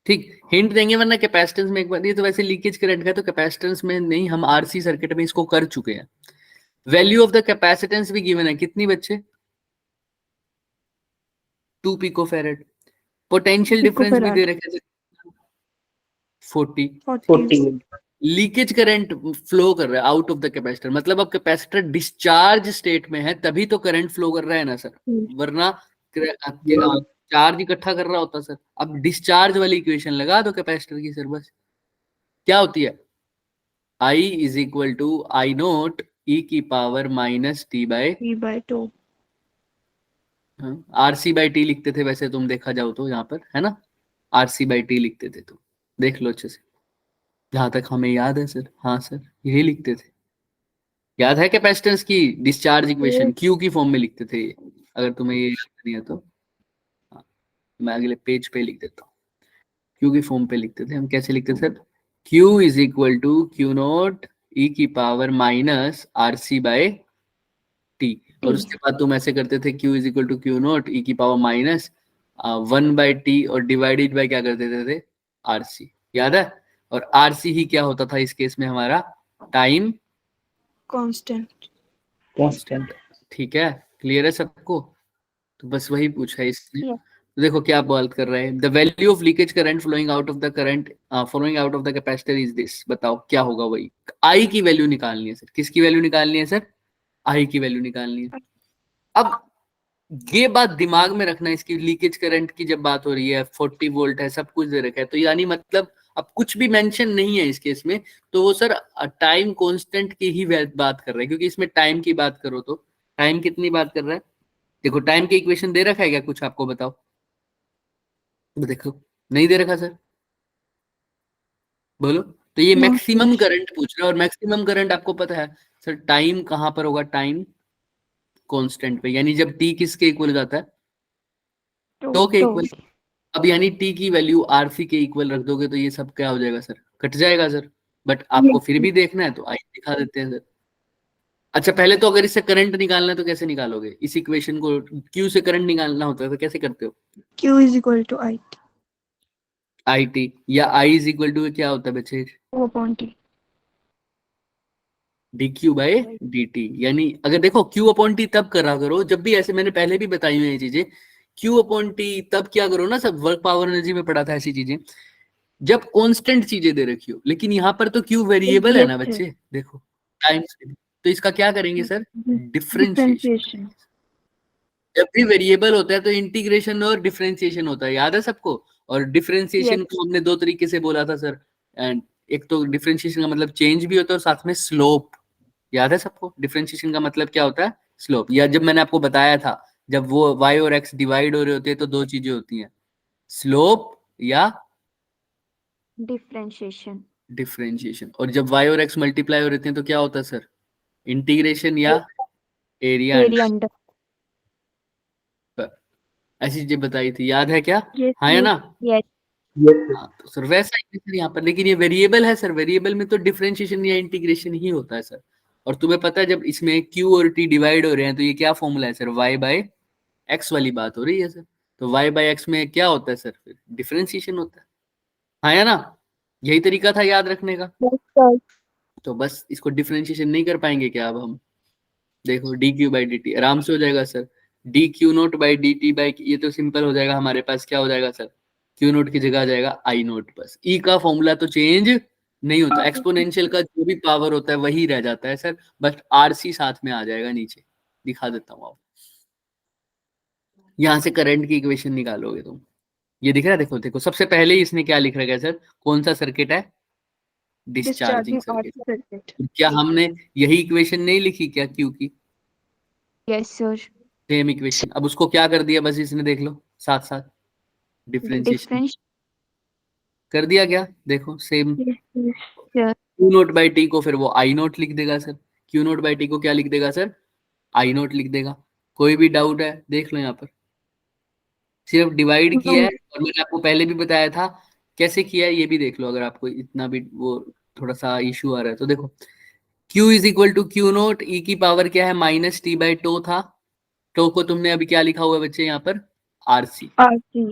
ठीक, हिंट देंगे वरना कैपेसिटेंस में एक बार, ये तो वैसे लीकेज करंट का, तो कैपेसिटेंस में नहीं, हम आरसी सर्किट में इसको कर चुके हैं। वैल्यू ऑफ द कैपेसिटेंस भी गिवन है, कितनी बच्चे, 2 पिकोफैरेड। पोटेंशियल डिफरेंस भी दे रखे थे 40। 40. लीकेज करंट फ्लो कर रहा है आउट ऑफ द कैपेसिटर, मतलब अब कैपेसिटर डिस्चार्ज स्टेट में है तभी तो करंट फ्लो कर रहा है ना सर, वरना चार्ज इकट्ठा कर रहा होता सर। अब डिस्चार्ज वाली इक्वेशन लगा दो कैपेसिटर की सर, बस क्या होती है, I is equal to I note ई की पावर माइनस t/2। RC/t लिखते थे वैसे तुम देखा जाओ तो यहाँ पर, है ना, RC/t लिखते थे, तो देख लो अच्छे से। जहां तक हमें याद है सर, हाँ सर यही लिखते थे। याद है कैपेसिटेंस की डिस्चार्ज इक्वेशन क्यू की फॉर्म में लिखते थे ये। अगर तुम्हें ये याद नहीं है तो हाँ, मैं अगले पेज पे लिख देता हूँ। क्यू की फॉर्म पे लिखते थे हम, कैसे लिखते थे sir? Q is equal to Q nought e की power minus R C by t, और उसके बाद तुम ऐसे करते थे Q is equal to Q nought e की पावर माइनस 1/t और डिवाइडेड बाय क्या कर देते थे? आर सी, याद है? और आर सी ही क्या होता था इस केस में हमारा? Time constant. कांस्टेंट। ठीक है, क्लियर है सबको? तो बस वही पूछा है इसने। Yes. तो देखो क्या बात कर रहे हैं, the value of leakage current flowing out of the current flowing out of the capacitor is this. बताओ क्या होगा? वही आई की वैल्यू निकालनी है सर। किसकी वैल्यू निकालनी है सर? आई की वैल्यू निकालनी है। अब ये बात दिमाग में रखना, इसकी लीकेज करंट की जब बात हो रही है, 40 वोल्ट है, सब कुछ दे रखा है, तो यानी मतलब अब कुछ भी मेंशन नहीं है इस केस में, तो वो सर टाइम कांस्टेंट की ही बात कर रहा है, क्योंकि इसमें टाइम की बात करो तो टाइम कितनी बात कर रहा है? देखो टाइम की इक्वेशन दे रखा है क्या कुछ आपको? बताओ तो देखो, नहीं दे रखा सर, बोलो। तो ये No, मैक्सिमम sir. करंट पूछ रहा है, और मैक्सिमम करंट आपको पता है सर टाइम कहां पर होगा? टाइम कांस्टेंट पे, यानी जब टी किसके इक्वल हो जाता है? टो के तो इक्वल। अब यानी टी की वैल्यू आरसी के इक्वल रख दोगे तो ये सब क्या हो जाएगा सर? कट जाएगा सर। बट आपको Yes, फिर sir. भी देखना है तो आई दिखा देते हैं सर। अच्छा पहले तो अगर इससे करंट निकालना है तो कैसे निकालोगे इस इक्वेशन को? क्यू से करंट निकालना होता है तो कैसे करते हो? Q is equal to I. I T, या आई इज इक्वल टू क्या होता है बच्चे? O/T. D Q by D T. यानी अगर देखो क्यू अपॉन टी तब करा करो जब भी, ऐसे मैंने पहले भी बताई हुई ये चीजें, क्यू अपॉन टी तब क्या करो ना, सब वर्क पावर एनर्जी में पढ़ा था ऐसी चीजें, जब कांस्टेंट चीजें दे रखी हो। लेकिन यहाँ पर तो क्यू वेरिएबल है Yes, ना sir. बच्चे, देखो टाइम से, तो इसका क्या करेंगे सर? डिफरेंशिएशन। Differentiation. जब भी वेरिएबल होता है तो इंटीग्रेशन और डिफरेंशिएशन होता है, याद है सबको? और डिफरेंशिएशन Yes. को हमने दो तरीके से बोला था सर, एंड एक तो डिफरेंशिएशन का मतलब चेंज भी होता है और साथ में स्लोप। याद है सबको डिफरेंशिएशन का मतलब क्या होता है? स्लोप। या जब मैंने आपको बताया था जब वो y और x डिवाइड हो रहे होते हैं तो दो चीजें होती हैं, स्लोप या Differentiation. डिफरेंशिएशन। और जब y और x मल्टीप्लाई हो रहे हैं तो क्या होता है सर? इंटीग्रेशन या एरिया Area अंडर। under. ऐसी चीजें बताई थी, याद है क्या? Yes, हाँ या yes, ना? yes. Yes, sir. हाँ तो सर वैसा ही है सर यहाँ पर, लेकिन ये वेरिएबल है सर, वेरिएबल में तो डिफरेंशिएशन या इंटीग्रेशन ही होता है सर। और तुम्हें पता है जब इसमें q और t डिवाइड हो रहे हैं तो ये क्या फॉर्मूला है सर? y बाय x वाली बात हो रही है सर। तो y बाय x में क्या होता है सर? फिर डिफरेंशिएशन होता है। हाँ या ना? यही तरीका था याद रखने का। Yes, sir. तो बस इसको डिफरेंशिएशन नहीं कर पाएंगे क्या अब हम? देखो D Q by D T आराम से हो जाएगा sir. D Q nought by D T by, ये तो सिंपल हो जाएगा हमारे पास। क्या हो जाएगा सर? क्यू नोट की जगह आ जाएगा आई नोट। बस ई का फॉर्मूला तो चेंज नहीं होता, एक्सपोनेंशियल का जो भी पावर होता है वही रह जाता है सर, बस आरसी साथ में आ जाएगा नीचे। दिखा देता हूँ आप, यहां से करंट की इक्वेशन निकालोगे तुम। ये दिख रहा है? देखो देखो सबसे पहले ही इसने क्या लिख रखा है सर? कौन सा सर्किट है? Discharging Discharging circuit. RC circuit. क्या हमने यही इक्वेशन नहीं लिखी क्या क्यू की? Yes, sir. Same equation. अब उसको क्या कर दिया बस इसने, देख लो साथ साथ डिफरेंशिएशन Differentiation. कर दिया क्या? देखो same. Yes, yes, sir. Q nought by T को फिर वो आई नोट लिख देगा sir. Q nought by T को क्या लिख देगा सर? आई नोट लिख देगा। कोई भी डाउट है देख लो यहाँ पर, सिर्फ डिवाइड किया है। No. और मैंने आपको पहले भी बताया था कैसे किया है, ये भी देख लो अगर आपको इतना भी वो थोड़ा सा इशू आ रहा है तो। देखो Q is equal to Q nought ई की पावर क्या है? माइनस टी बाई टो था। टो को तुमने अभी क्या लिखा हुआ है बच्चे यहाँ पर? आरसी। RC.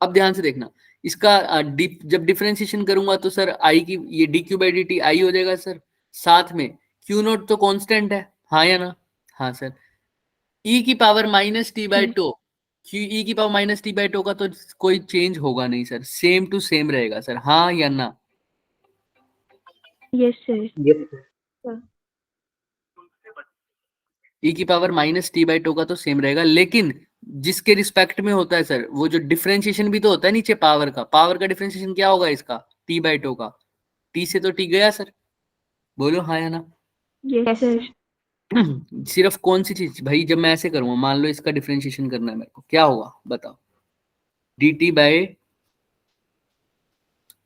अब ध्यान से देखना इसका जब डिफरेंशिएशन करूंगा तो सर आई की ये D Q by D T I हो जाएगा सर। साथ में क्यू नोट तो कांस्टेंट है, हाँ या ना? हाँ सर। ई की power minus T by tau, Q e की power minus T by tau का तो कोई चेंज होगा नहीं सर, सेम टू सेम रहेगा सर, हाँ या ना? Yes, sir. Yes, sir. Sir. E की power minus T by tau का तो सेम रहेगा, लेकिन जिसके रिस्पेक्ट में होता है सर वो जो डिफरेंशिएशन भी तो होता है नीचे पावर का, पावर का डिफरेंशिएशन क्या होगा इसका? टी बाई टो का। टी से तो टी गया सर, बोलो हाँ या ना? Yes, sir. सिर्फ कौन सी चीज भाई, जब मैं ऐसे करूंगा मान लो इसका डिफरेंशिएशन करना है मेरे को, क्या होगा बताओ? D T by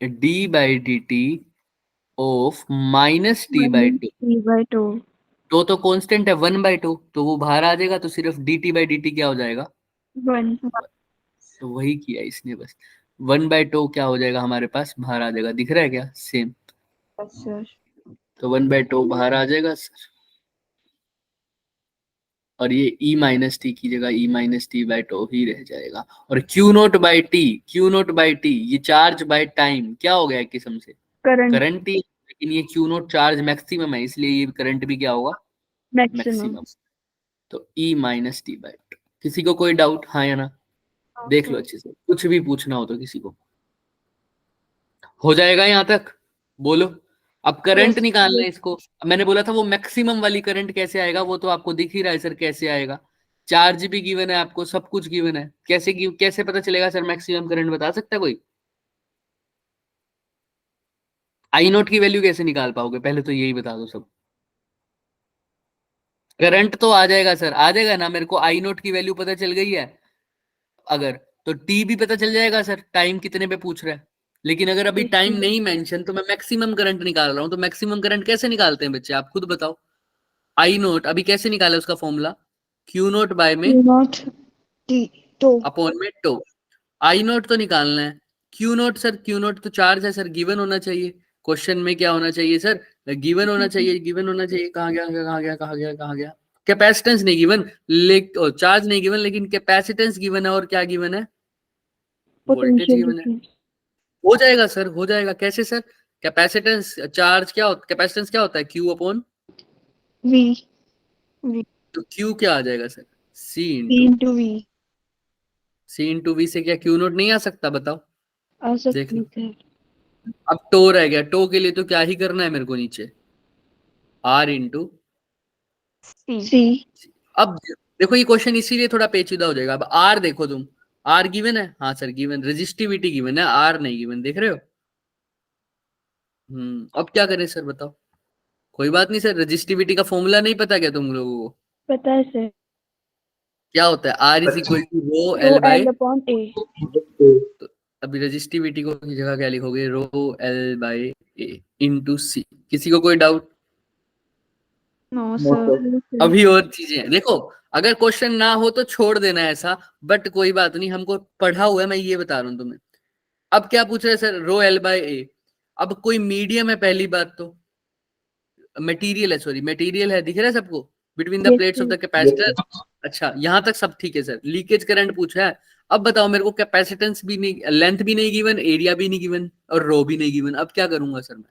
D T of minus T by to. T/2. तो कांस्टेंट है 1/2, तो वो बाहर आ जाएगा, तो सिर्फ dt बाई dt क्या हो जाएगा? 1. तो वही किया इसने बस। 1/2 क्या हो जाएगा हमारे पास? बाहर आ जाएगा, दिख रहा है क्या? सेम। Yes, sir. तो 1/2 बाहर आ जाएगा सर, और ये e माइनस टी की जगह e minus T by tau ही रह जाएगा। और Q nought by t, Q nought by t ये चार्ज बाई टाइम क्या हो गया एक किस्म से? Current करंट ही, लेकिन ये क्यू नोट चार्ज मैक्सिमम है, इसलिए ये करंट भी क्या होगा? maximum. मैक्सिमम। तो e minus T by to. किसी को कोई डाउट, हाँ या ना? देख लो अच्छे से, कुछ भी पूछना हो तो किसी को। हो जाएगा यहाँ तक? बोलो। अब करंट Yes. निकालना है इसको। अब मैंने बोला था वो मैक्सिमम वाली करंट कैसे आएगा, वो तो आपको दिख ही रहा है सर कैसे आएगा। चार्ज भी गिवन है आपको, सब कुछ गिवन है, कैसे पता चलेगा सर मैक्सिमम करंट, बता सकता है कोई? आई नोट की वैल्यू कैसे निकाल पाओगे, पहले तो यही बता दो सब। करंट तो आ जाएगा सर, आ जाएगा ना, मेरे को आई नोट की वैल्यू पता चल गई है अगर, तो टी भी पता चल जाएगा सर, टाइम कितने पे पूछ रहा है। लेकिन अगर अभी टाइम नहीं मेंशन, तो मैं मैक्सिमम करंट निकाल रहा हूं। तो मैक्सिमम करंट कैसे निकालते हैं बच्चे, आप खुद बताओ। आई नोट अभी कैसे निकाले उसका फॉर्मूला? क्यू नोट बाय में Not T to अपॉन में टो। आई नोट तो निकालना है। Q note sir, Q note तो चार्ज है सर, गिवन होना चाहिए। क्वेश्चन में क्या होना चाहिए सर? गिवन होना चाहिए, गिवन होना चाहिए। कहाँ गया, कहाँ गया, कहाँ गया, कहाँ गया? कैपेसिटेंस नहीं गिवन, चार्ज नहीं गिवन, लेकिन कैपेसिटेंस गिवन है। और क्या गिवन है? वोल्टेज potential गिवन है। difference. हो जाएगा सर, हो जाएगा। कैसे सर? कैपेसिटेंस चार्ज क्या होता, कैपेसिटेंस क्या होता है? क्यू अपॉन, V तो क्यू क्या आ जाएगा sir? C P into, into V. C into V से क्या क्यू नोट नहीं आ सकता? बताओ, Also देख लो। है. अब टो रह गया, टो के लिए तो क्या ही करना है मेरे को, नीचे आर इंटू। C. C अब देखो ये क्वेश्चन इसीलिए थोड़ा पेचीदा हो जाएगा। अब आर देखो तुम, आर गिवन है, हाँ सर गिवन, रेजिस्टिविटी गिवन है, आर नहीं गिवन, देख रहे हो? अब क्या करें सर बताओ? कोई बात नहीं सर, रेजिस्टिविटी का फॉर्मूला नहीं पता क्या तुम लोगों को? पता है सर. क्या होता है? R is equal to rho Rho L by, L upon A. तो अभी रेजिस्टिविटी को की जगह क्या लिखोगे? Rho L by A into C. किसी को कोई doubt? No No, sir. sir. अभी और चीजें हैं देखो, अगर क्वेश्चन ना हो तो छोड़ देना ऐसा, बट कोई बात नहीं, हमको पढ़ा हुआ है, मैं ये बता रहा हूँ तुम्हें। अब क्या पूछ रहे हैं सर? रो एल बाई ए। अब कोई मीडियम है, पहली बात तो मटेरियल है, सॉरी मटेरियल है, दिख रहा है सबको, between the Yes, plates of sir. The capacitor. अच्छा यहाँ तक सब ठीक है सर। लीकेज करंट पूछा है। अब बताओ मेरे को, कैपेसिटेंस भी नहीं, लेंथ भी नहीं गिवन, एरिया भी नहीं गिवन, और रो भी नहीं गिवन। अब क्या करूंगा सर मैं?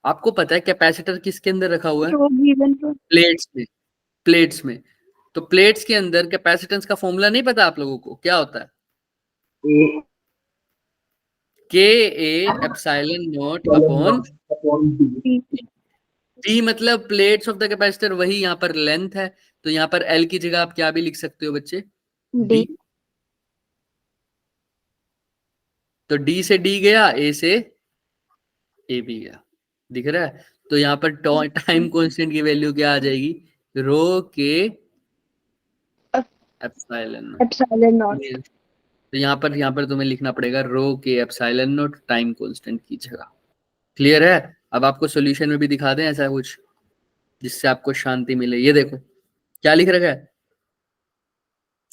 आपको पता है कैपेसिटर किसके अंदर रखा हुआ है? Rho given for प्लेट्स में, प्लेट्स में। तो प्लेट्स के अंदर कैपेसिटेंस का फॉर्मूला नहीं पता आप लोगों को? क्या होता है? A के A epsilon not upon upon D. P. D, मतलब प्लेट्स ऑफ द कैपेसिटर, वही यहाँ पर लेंथ है। तो यहाँ पर एल की जगह आप क्या भी लिख सकते हो बच्चे? डी। तो डी से डी गया, ए से ए भी गया, दिख रहा है? तो यहाँ पर टाइम कांस्टेंट की वैल्यू क्या आ जाएगी? रो के एप्सिलॉन Epsilon naught. नॉट। तो यहाँ पर तुम्हें लिखना पड़ेगा रो के एप्सिलॉन नॉट टाइम कांस्टेंट की जगह। क्लियर है? अब आपको सॉल्यूशन में भी दिखा दें ऐसा कुछ जिससे आपको शांति मिले। ये देखो क्या लिख रखा है,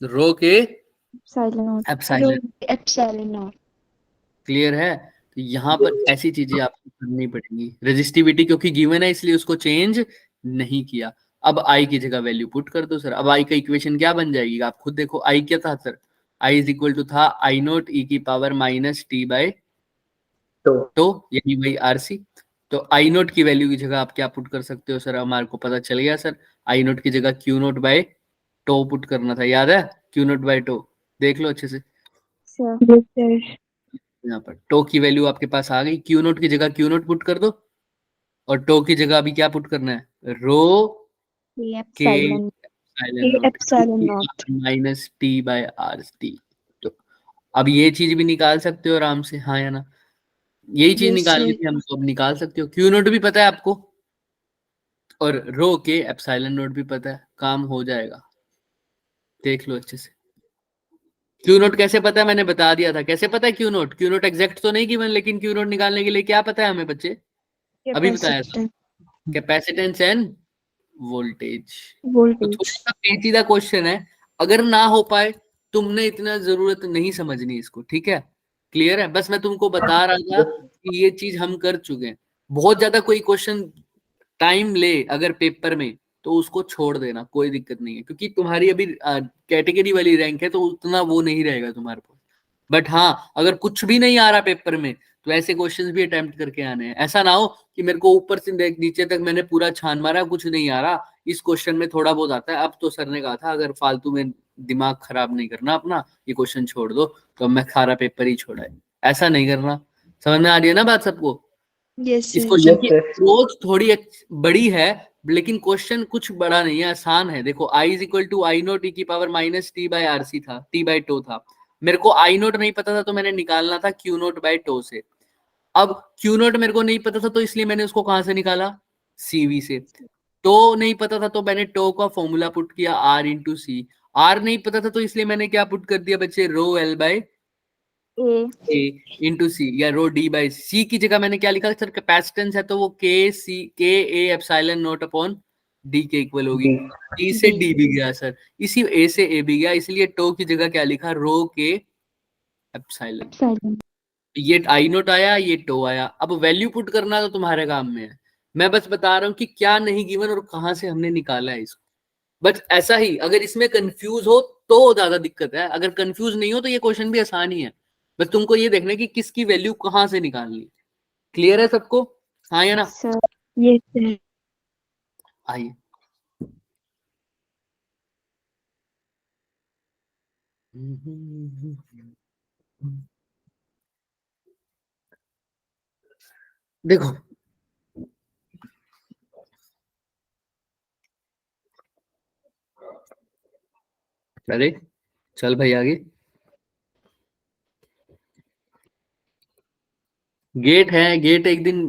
रो के Epsilon naught. Epsilon. Rho epsilon naught. Clear है? तो यहाँ पर ऐसी चीजें आपको करनी पड़ेंगी। रेजिस्टिविटी क्योंकि गिवन है इसलिए उसको चेंज नहीं किया। अब आई की जगह वैल्यू पुट कर दो सर। अब आई का इक्वेशन क्या बन जाएगी आप खुद देखो। आई क्या था sir? I is equal to था आई नोट ई की पावर माइनस टी बाय तो, यानी वही आरसी। तो आई नोट की वैल्यू की जगह आप क्या पुट कर सकते हो सर? हमारे को पता चल गया सर, आई नोट की जगह Q naught by tau put करना था, याद है? क्यू नोट बाय टो, देख लो अच्छे से। Sir. Yes sir. यहाँ पर टो की वैल्यू आपके पास आ गई, क्यू नोट की जगह क्यू नोट पुट कर दो, और टो की जगह अभी क्या पुट करना है? Rho K. K Epsilon. A epsilon naught. Minus T by R T. तो अब ये चीज भी निकाल सकते हो आराम से, हाँ या ना? यही चीज Yes निकालनी sir. थी हमको, अब निकाल सकते हो। क्यू नोट भी पता है आपको, और रो के एप्सिलॉन नोट भी पता है, काम हो जाएगा। देख लो अच्छे से क्यू नोट कैसे पता है? मैंने बता दिया था। कैसे पता है Q note? Q note exact तो नहीं गिवन, लेकिन क्यू नोट निकालने के लिए क्या पता है हमें बच्चे? अभी बताया था, कैपेसिटेंस कैपेसिटेंस एंड वोल्टेज। तो वोल्टेज। थोड़ा सा पेचीदा क्वेश्चन है, अगर ना हो पाए तुमने इतना जरूरत नहीं समझनी इसको, ठीक है? क्लियर है? बस मैं तुमको बता रहा था कि ये चीज हम कर चुके हैं। बहुत ज्यादा कोई क्वेश्चन टाइम ले अगर पेपर में, तो उसको छोड़ देना, कोई दिक्कत नहीं है, क्योंकि तुम्हारी अभी कैटेगरी वाली रैंक है, तो उतना वो नहीं रहेगा तुम्हारे पास। बट हाँ, अगर कुछ भी नहीं आ रहा पेपर में, तो ऐसे क्वेश्चंस भी अटेम्प्ट करके आने हैं। ऐसा ना हो कि मेरे को ऊपर से नीचे तक मैंने पूरा छान मारा, कुछ नहीं आ रहा, इस क्वेश्चन में थोड़ा बहुत आता है। अब तो सर ने कहा था अगर फालतू में दिमाग खराब नहीं करना अपना, ये क्वेश्चन छोड़ दो, तो मैं सारा पेपर ही छोड़ा है। ऐसा नहीं करना। समझ में आ रही है ना बात सबको? यस इस सर। क्वेश्चन Yes, की sir. अप्रोच थोड़ी बड़ी है, लेकिन क्वेश्चन कुछ बड़ा नहीं है, आसान है। देखो, I is equal to I note ई की power minus T by R C था, टी बाई टो था। मेरे को आई नोट नहीं पता था, तो मैंने निकालना था क्यू नोट बाई टो से। अब क्यू नोट मेरे को नहीं पता था, तो इसलिए मैंने उसको कहां से निकाला? सीवी से। टो नहीं पता था, तो मैंने टो का फॉर्मूला पुट किया आर इंटू सी। आर नहीं पता था, तो इसलिए मैंने क्या पुट कर दिया बच्चे? Rho L by A. A into C, या रो डी बाई सी की जगह मैंने क्या लिखा सर? कैपेसिटेंस है तो वो के सी के A epsilon not upon D के इक्वल होगी। D. ई से D. डी भी गया सर, इसी ए से ए भी गया, इसलिए टो की जगह क्या लिखा? रो के एप्सिलॉन। Epsilon. ये आई नोट आया, ये टो आया। अब वैल्यू पुट करना तो तुम्हारे काम में है, मैं बस बता रहा हूँ कि क्या नहीं गिवन और कहां से हमने निकाला है इसको। बट ऐसा ही, अगर इसमें कंफ्यूज हो तो ज्यादा दिक्कत है, अगर कंफ्यूज नहीं हो तो ये क्वेश्चन भी आसान ही है। बस तुमको ये देखना है कि किसकी वैल्यू कहां से निकालनी। क्लियर है सबको? हाँ या ना? Sir. Yes sir. आइए। देखो, अरे चल भाई आगे। गेट है, गेट एक दिन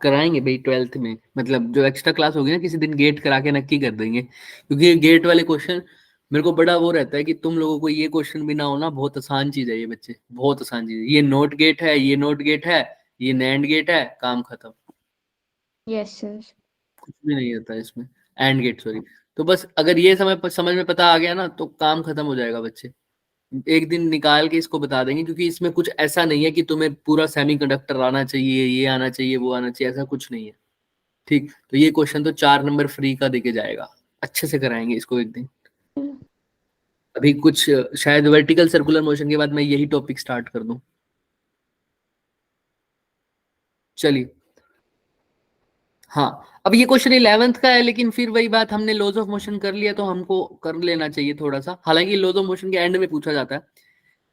कराएंगे भाई 12th में, मतलब जो एक्स्ट्रा क्लास होगी ना, किसी दिन गेट करा के नक्की कर देंगे, क्योंकि ये गेट वाले क्वेश्चन मेरे को बड़ा वो रहता है कि तुम लोगों को ये क्वेश्चन भी ना होना। बहुत आसान चीज है ये बच्चे, बहुत आसान चीज है। ये नोट गेट है, ये नोट गेट है, ये नैंड गेट है, काम खत्म। Yes, sir. कुछ भी नहीं होता है इसमें। And gate, sorry. तो बस अगर ये समझ में पता आ गया ना, तो काम खत्म हो जाएगा बच्चे। एक दिन निकाल के इसको बता देंगे, क्योंकि इसमें कुछ ऐसा नहीं है कि तुम्हें पूरा सेमीकंडक्टर आना चाहिए, ये आना चाहिए, वो आना चाहिए, ऐसा कुछ नहीं है। ठीक, तो ये क्वेश्चन तो 4 नंबर फ्री का देके जाएगा। अच्छे से कराएंगे इसको एक दिन। अभी कुछ शायद वर्टिकल सर्कुलर मोशन के बाद मैं यही टॉपिक स्टार्ट कर दूं। चलिए, हाँ, अब ये क्वेश्चन 11th का है, लेकिन फिर वही बात, हमने लॉज ऑफ मोशन कर लिया तो हमको कर लेना चाहिए थोड़ा सा। हालांकि लॉज ऑफ मोशन के एंड में पूछा जाता है।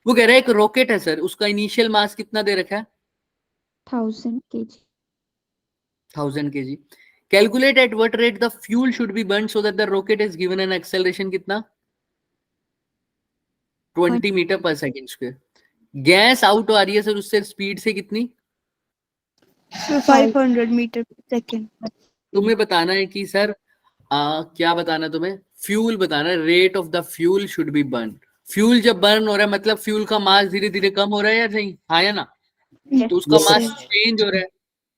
वो कह रहा है एक रॉकेट है सर, उसका इनिशियल मास कितना दे रखा है? 1000 kg. 1000 kg। Calculate at what rate the fuel should be burn so that the rocket is given an acceleration कितना? 20 मीटर पर सेकेंड स्क्वायर। गैस आउट आ रही है सर, उससे स्पीड से कितनी? 500 मीटर पर सेकेंड। तुम्हें बताना है कि सर क्या बताना है तुम्हें? फ्यूल बताना है, rate of the fuel should be burn. Fuel जब बर्न हो रहा है, मतलब फ्यूल का मास धीरे धीरे कम हो रहा है या नहीं? हाँ या ना? तो उसका Yes, मास sir. चेंज हो रहा है,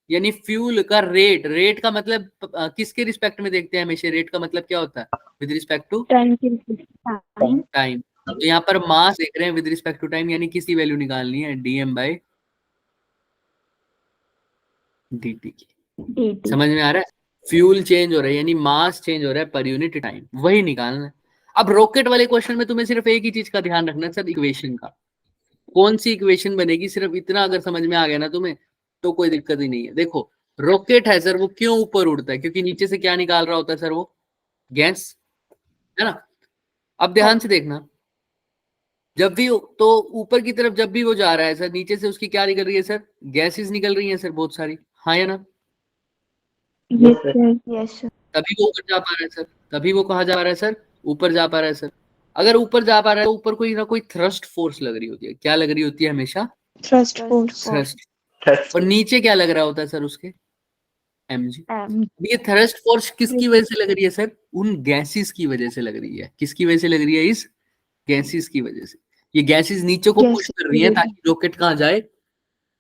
यानी फ्यूल का रेट। रेट का मतलब किसके रिस्पेक्ट में देखते हैं हमेशा? रेट का मतलब क्या होता है? विद रिस्पेक्ट टू टाइम के Time. टाइम। तो यहाँ पर मास देख रहे हैं विद रिस्पेक्ट टू टाइम, यानी किसकी वैल्यू निकालनी है? डीएम बाई डीटी की। 80. समझ में आ रहा है? फ्यूल चेंज हो रहा है, यानी मास चेंज हो रहा है पर यूनिट टाइम, वही निकालना है। अब रॉकेट वाले क्वेश्चन में तुम्हें सिर्फ एक ही चीज का ध्यान रखना है सर, इक्वेशन का। कौन सी इक्वेशन बनेगी, सिर्फ इतना अगर समझ में आ गया ना तुम्हें, तो कोई दिक्कत ही नहीं है। देखो, रॉकेट है सर, वो क्यों ऊपर उड़ता है? क्योंकि नीचे से क्या निकाल रहा होता है सर? वो गैस, है ना? अब ध्यान से देखना, जब भी तो ऊपर की तरफ जब भी वो जा रहा है सर, नीचे से उसकी क्या निकल रही है सर? गैसेस निकल रही है सर, बहुत सारी। हाँ या ना? Yes, sir. Yes, sir. तभी वो ऊपर जा पा रहा है सर, तभी वो कहाँ जा रहा है सर? ऊपर जा पा रहा है सर। अगर ऊपर जा पा रहा है तो ऊपर कोई ना कोई थ्रस्ट फोर्स लग रही होती है। क्या लग रही होती है हमेशा? Thrust First force. for thrust. Trust. और नीचे क्या लग रहा होता है सर उसके? mg। M. ये थ्रस्ट फोर्स किसकी वजह से लग रही है सर? उन गैसेस की वजह से लग रही है। किसकी वजह से लग रही है? इस गैसेस की वजह से। ये गैसेस नीचे को पुश कर रही है Yes. ताकि रॉकेट कहाँ जाए,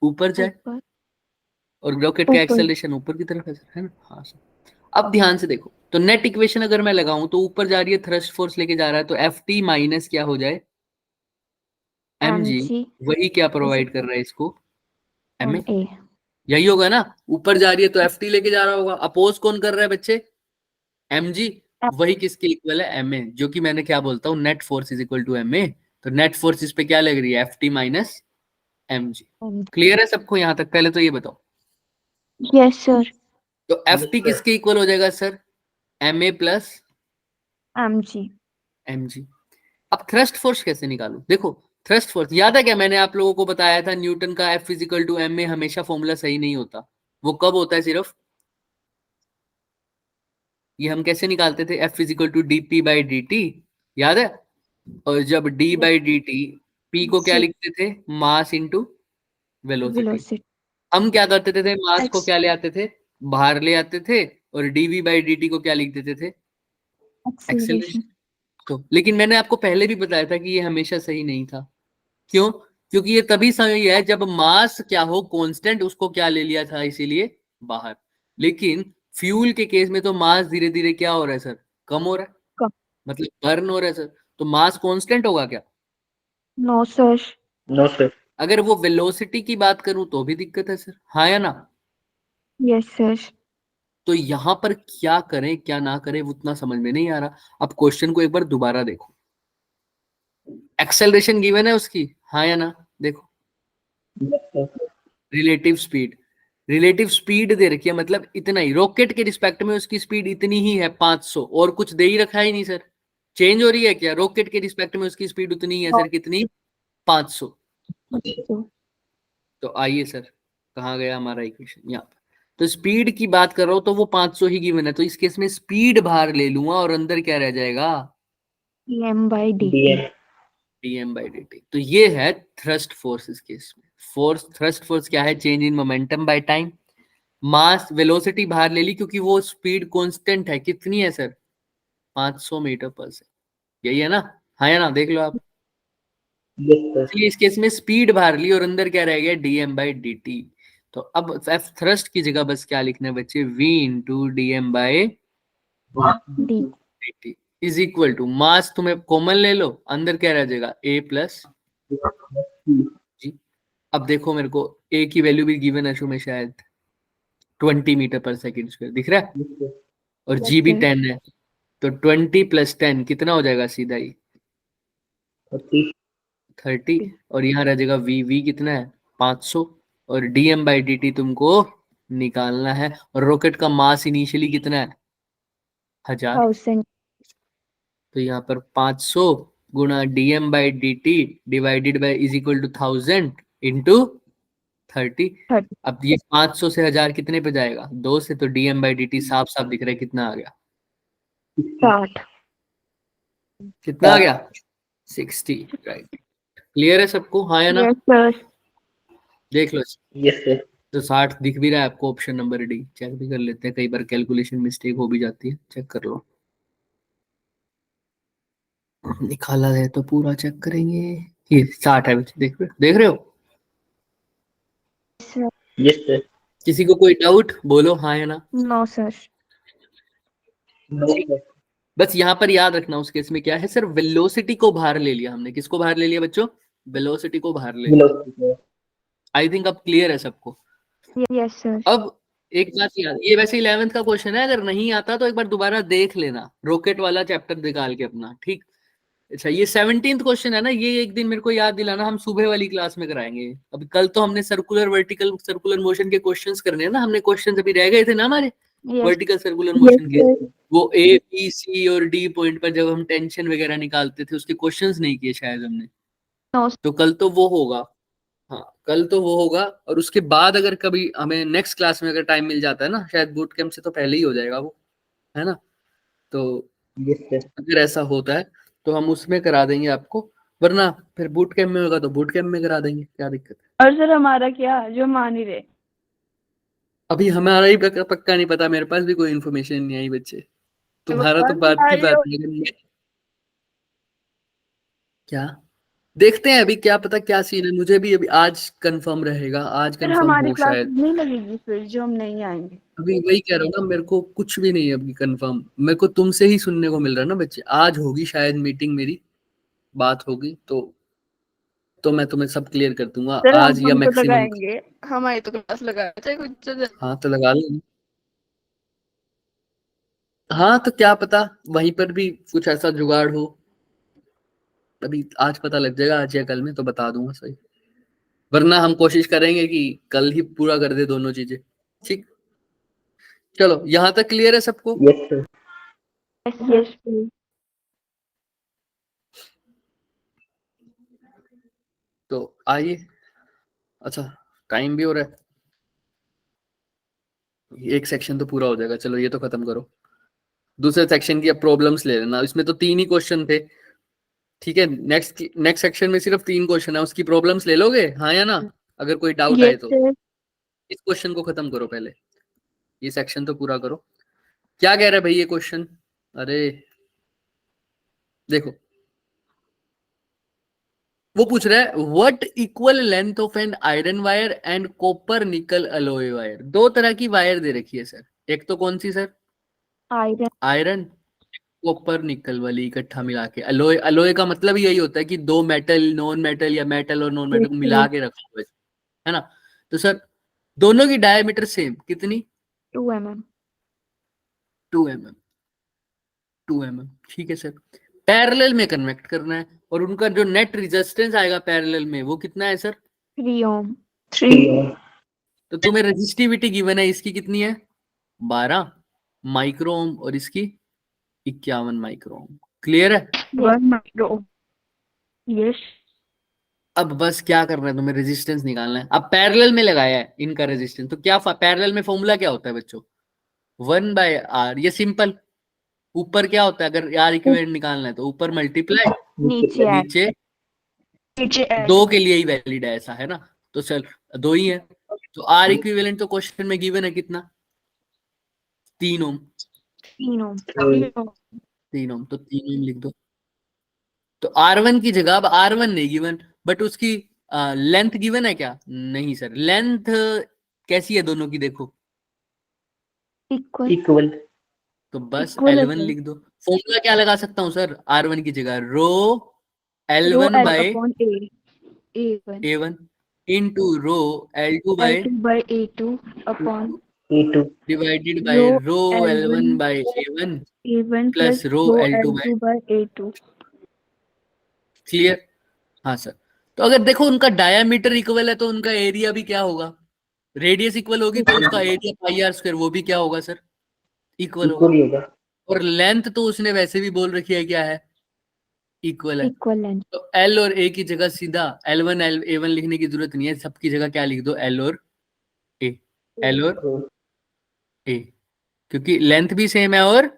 ऊपर जाए, ऊपर और रॉकेट का ऊपर। एक्सेलरेशन ऊपर की तरफ है ना। हाँ सर। अब ध्यान से देखो, तो नेट इक्वेशन अगर मैं लगाऊं तो ऊपर जा रही है, थ्रस्ट फोर्स लेके जा रहा है, तो एफ टी माइनस क्या हो जाए, एम जी, mg वही क्या प्रोवाइड कर रहा है इसको, एम on ए। a। यही होगा ना, ऊपर जा रही है तो एफ टी लेके जा रहा होगा, अपोज कौन कर रहा है बच्चे, एम जी, वही किसके इक्वल है, एम ए, जो कि मैंने क्या बोलता हूँ, net force is equal to M A. तो नेट फोर्स इस पे क्या लग रही है, F T minus M G. Clear है सबको यहां तक, पहले तो ये बताओ। Yes sir। तो एफ टी किसके इक्वल हो जाएगा sir, M A plus mg। M G. अब थ्रस्ट फोर्स कैसे निकालूं, देखो थ्रस्ट फोर्स याद है क्या, मैंने आप लोगों को बताया था न्यूटन का एफ फिजिकल टू एम में हमेशा फॉर्मूला सही नहीं होता, वो कब होता है सिर्फ, ये हम कैसे निकालते थे, F physical to D P by D T, याद है, और जब D by D T, P को क्या लिखते थे, मास इंटू वेलोसिटी। Velocity। हम क्या करते थे, मास को X। क्या ले आते थे, बाहर ले आते थे, और डीवी बाई डी टी को क्या लिख देते थे, एक्सेलरेशन। Acceleration। तो लेकिन मैंने आपको पहले भी बताया था कि ये हमेशा सही नहीं था, क्यों, क्योंकि ये तभी सही है जब मास क्या हो कांस्टेंट, उसको क्या ले लिया था इसीलिए बाहर। लेकिन फ्यूल के केस में तो मास धीरे धीरे क्या हो रहा है सर, कम हो रहा है, कम। मतलब बर्न हो रहा है सर, तो मास कांस्टेंट होगा क्या, No sir। No sir. अगर वो वेलोसिटी की बात करूं तो भी दिक्कत है सर, हाँ या ना। Yes sir। तो यहां पर क्या करें क्या ना करें वो उतना समझ में नहीं आ रहा। अब क्वेश्चन को एक बार दोबारा देखो, एक्सेलरेशन गिवन है उसकी, हाँ या ना, देखो रिलेटिव स्पीड, रिलेटिव स्पीड दे रखी है, मतलब इतना ही, रॉकेट के रिस्पेक्ट में उसकी स्पीड इतनी ही है 500, और कुछ दे ही रखा ही नहीं सर, चेंज हो रही है क्या, रॉकेट के रिस्पेक्ट में उसकी स्पीड उतनी ही है सर, कितनी, 500। तो आइए सर, कहाँ गया हमारा इक्वेशन, यहाँ पर, तो स्पीड की बात कर रहा हूं तो वो 500 ही गिवन है, तो इस केस में स्पीड बाहर ले लूंगा और अंदर क्या रह जाएगा, dm by dt। DM. DM by D T. तो ये है थ्रस्ट फोर्स इस केस में, फोर्स, थ्रस्ट फोर्स क्या है, change in momentum by time, mass velocity बाहर ले ली क्योंकि वो स्पीड कांस्टेंट है, कितनी है सर, 500 मीटर पर सेकंड, यही है ना, हाँ या ना, देख लो आप। इसलिए इस केस में स्पीड बाहर ली और अंदर क्या रह गया, डीएम बाई डी टी। तो अब एफ थ्रस्ट की जगह बस क्या लिखना है बच्चे, V into dm by d। D t is equal to, mass तुम्हें कॉमन ले लो, अंदर क्या रह जाएगा, ए प्लस जी। अब देखो मेरे को ए की वैल्यू भी गिवन है शो में शायद 20 मीटर पर सेकंड स्क्वायर दिख रहा है, और जी भी 10 है, तो 20 प्लस 10 कितना हो जाएगा, सीधा ही 30, और यहाँ रह जाएगा वी, वी कितना है 500, और डीएम बाई डी टी तुमको निकालना है, और रॉकेट का मास इनिशियली कितना है 1000, 1000। तो यहाँ पर 500 गुणा DM by D T divided by is equal to 1000 into 30। 30। अब ये 500 से 1000 कितने पे जाएगा, 2 से, तो डीएम बाई डी टी साफ साफ दिख रहा है कितना आ गया, 60। कितना आ गया 60, राइट। क्लियर है सबको, हाँ या ना, Yes sir। देख लो। Yes sir. तो 60 दिख भी रहा है आपको, ऑप्शन नंबर डी, चेक भी कर लेते हैं, कई बार कैलकुलेशन मिस्टेक हो भी जाती है, चेक कर लो, निकाला है तो पूरा चेक करेंगे। ये 60 है बच्चे, देख रहे हो, यस सर। किसी को कोई डाउट बोलो, हाँ या ना। No sir। No sir. बस यहाँ पर याद रखना उस केस में क्या है सर, वेलोसिटी को बाहर ले लिया हमने, किसको बाहर ले लिया बच्चों, वेलोसिटी को बाहर ले लिया। आई थिंक अब क्लियर है सबको। Yes sir। अब एक बात याद, ये वैसे 11th का क्वेश्चन है, अगर नहीं आता तो एक बार दोबारा देख लेना, रॉकेट वाला चैप्टर निकाल के अपना, ठीक। अच्छा ये 17th क्वेश्चन है ना, ये एक दिन मेरे को याद दिलाना, हम सुबह वाली क्लास में कराएंगे। अभी कल तो हमने सर्कुलर वर्टिकल सर्कुलर मोशन के क्वेश्चंस करने हैं ना, हमने क्वेश्चंस अभी रह गए थे ना हमारे Yes। वर्टिकल सर्कुलर मोशन के, वो ए बी सी और डी पॉइंट पर जब हम टेंशन वगैरह निकालते थे उसके क्वेश्चंस नहीं किए शायद हमने, No। तो कल तो वो होगा, हाँ कल तो वो होगा। और उसके बाद अगर कभी हमें नेक्स्ट क्लास में अगर टाइम मिल जाता है ना, शायद बूट कैंप से तो पहले ही हो जाएगा वो, है ना, तो यस सर। अगर ऐसा होता है तो हम उसमें करा देंगे आपको, वरना फिर बूट कैंप में होगा तो बूट कैंप में करा देंगे, क्या दिक्कत है। और सर हमारा क्या जो मान ही रहे, अभी हमारा ही पक्का नहीं पता, मेरे पास भी कोई इन्फॉर्मेशन नहीं आई बच्चे, तुम्हारा तो बात की बात है। क्या देखते हैं अभी, क्या पता क्या सीन है, मुझे भी अभी आज कंफर्म रहेगा, आज फिर कंफर्म हमारी हो क्लास शायद। नहीं लगेगी फिर जो हम नहीं आएंगे। अभी वही कह रहा हूँ ना, मेरे को कुछ भी नहीं है अभी कंफर्म, मेरे को तुमसे ही सुनने को मिल रहा है ना बच्चे। आज होगी शायद मीटिंग, मेरी बात होगी तो मैं तुम्हें सब क्लियर कर दूंगा सर आज या हम तो मैक्सिमम। लगाएंगे, हमारी तो क्लास लगाए चाहे कुछ चल जाए। हाँ तो लगा लो। हाँ तो क्या पता वहीं पर भी कुछ ऐसा जुगाड़ हो, अभी आज पता लग जाएगा, आज या कल में तो बता दूंगा सही। वरना हम कोशिश करेंगे कि कल ही पूरा कर दे दोनों चीजें। ठीक, चलो यहाँ तक क्लियर है सबको। Yes, sir. Yes, yes. तो आइए, अच्छा टाइम भी हो रहा है, एक सेक्शन तो पूरा हो जाएगा, चलो ये तो खत्म करो। दूसरे सेक्शन की अब प्रॉब्लम्स ले लेना, इसमें तो 3 ही क्वेश्चन थे। ठीक है, नेक्स्ट सेक्शन में सिर्फ 3 क्वेश्चन है, उसकी प्रॉब्लम्स ले लोगे हाँ या ना? अगर कोई डाउट आए यस तो सर। इस क्वेश्चन को खत्म करो पहले, ये सेक्शन तो पूरा करो। क्या कह रहा है भाई ये क्वेश्चन? अरे देखो, वो पूछ रहा है what equal length of an iron wire and copper nickel alloy wire. 2 तरह की वायर दे रखी है सर, एक तो कौन सी sir? Iron. Iron, copper nickel वाली इकट्ठा मिला के अलॉय। अलॉय का मतलब यही होता है कि 2 मेटल नॉन मेटल या मेटल और नॉन मेटल को मिला के रखा हुआ है ना? तो सर दोनों की डायमीटर सेम कितनी? 2 mm. 2 mm। 2 mm ठीक है सर। पैरेलल में कन्वेक्ट करना है और उनका जो नेट रेजिस्टेंस आएगा पैरेलल में वो कितना है सर? 3 ohm. 3। तो तुम्हें रेजिस्टिविटी गिवन है, इसकी कितनी है? 12 माइक्रो ओम और इसकी 51 माइक्रो ओम। क्लियर है? 1 माइक्रो। Yes. अब बस क्या करना है तुम्हें, रेजिस्टेंस निकालना है। अब पैरेलल में लगाया है इनका रेजिस्टेंस, तो क्या पैरेलल में फॉर्मूला क्या होता है बच्चों? 1/r। ये सिंपल। ऊपर क्या होता है अगर आर इक्विवेलेंट निकालना है, तो ऊपर मल्टीप्लाई, नीचे add. नीचे नीचे ऐड। 2 के लिए ही वैलिड है, ऐसा है ना? तो चल 2 ही है, तो आर इक्विवेलेंट तो क्वेश्चन में गिवन है कितना? 3 ओम। 3 ohm. 3 ओम, तो 3 ओम लिख दो। तो R1 की जगह, अब R1 नहीं गिवन बट उसकी लेंथ गिवन है क्या? नहीं सर, लेंथ कैसी है दोनों की देखो, Equal. Equal. तो बस Equal है L1 सर। लिख दो। फॉर्मूला क्या लगा सकता हूँ सर R1 की जगह? Rho rho L1 L by upon A. A1 A1 into rho L2 by L2 by A2 upon E2. Divided by rho rho L1 L1 by A1 A1 plus plus rho rho L2 by. L2 by A2। Clear? हाँ sir. तो अगर देखो उनका diameter equal है तो उनका area भी क्या होगा? रेडियस इक्वल होगी तो उसका एरिया पाई आर स्क्वायर वो भी क्या होगा सर? इक्वल होगा। Equal ही होगा। और लेंथ तो उसने वैसे भी बोल रखी है क्या है? इक्वल है। Equal length. तो एल और ए की जगह सीधा L1 A1 लिखने की जरूरत नहीं है, सबकी जगह क्या लिख दो? एल और ए। एल और और ए, क्योंकि लेंथ भी सेम है और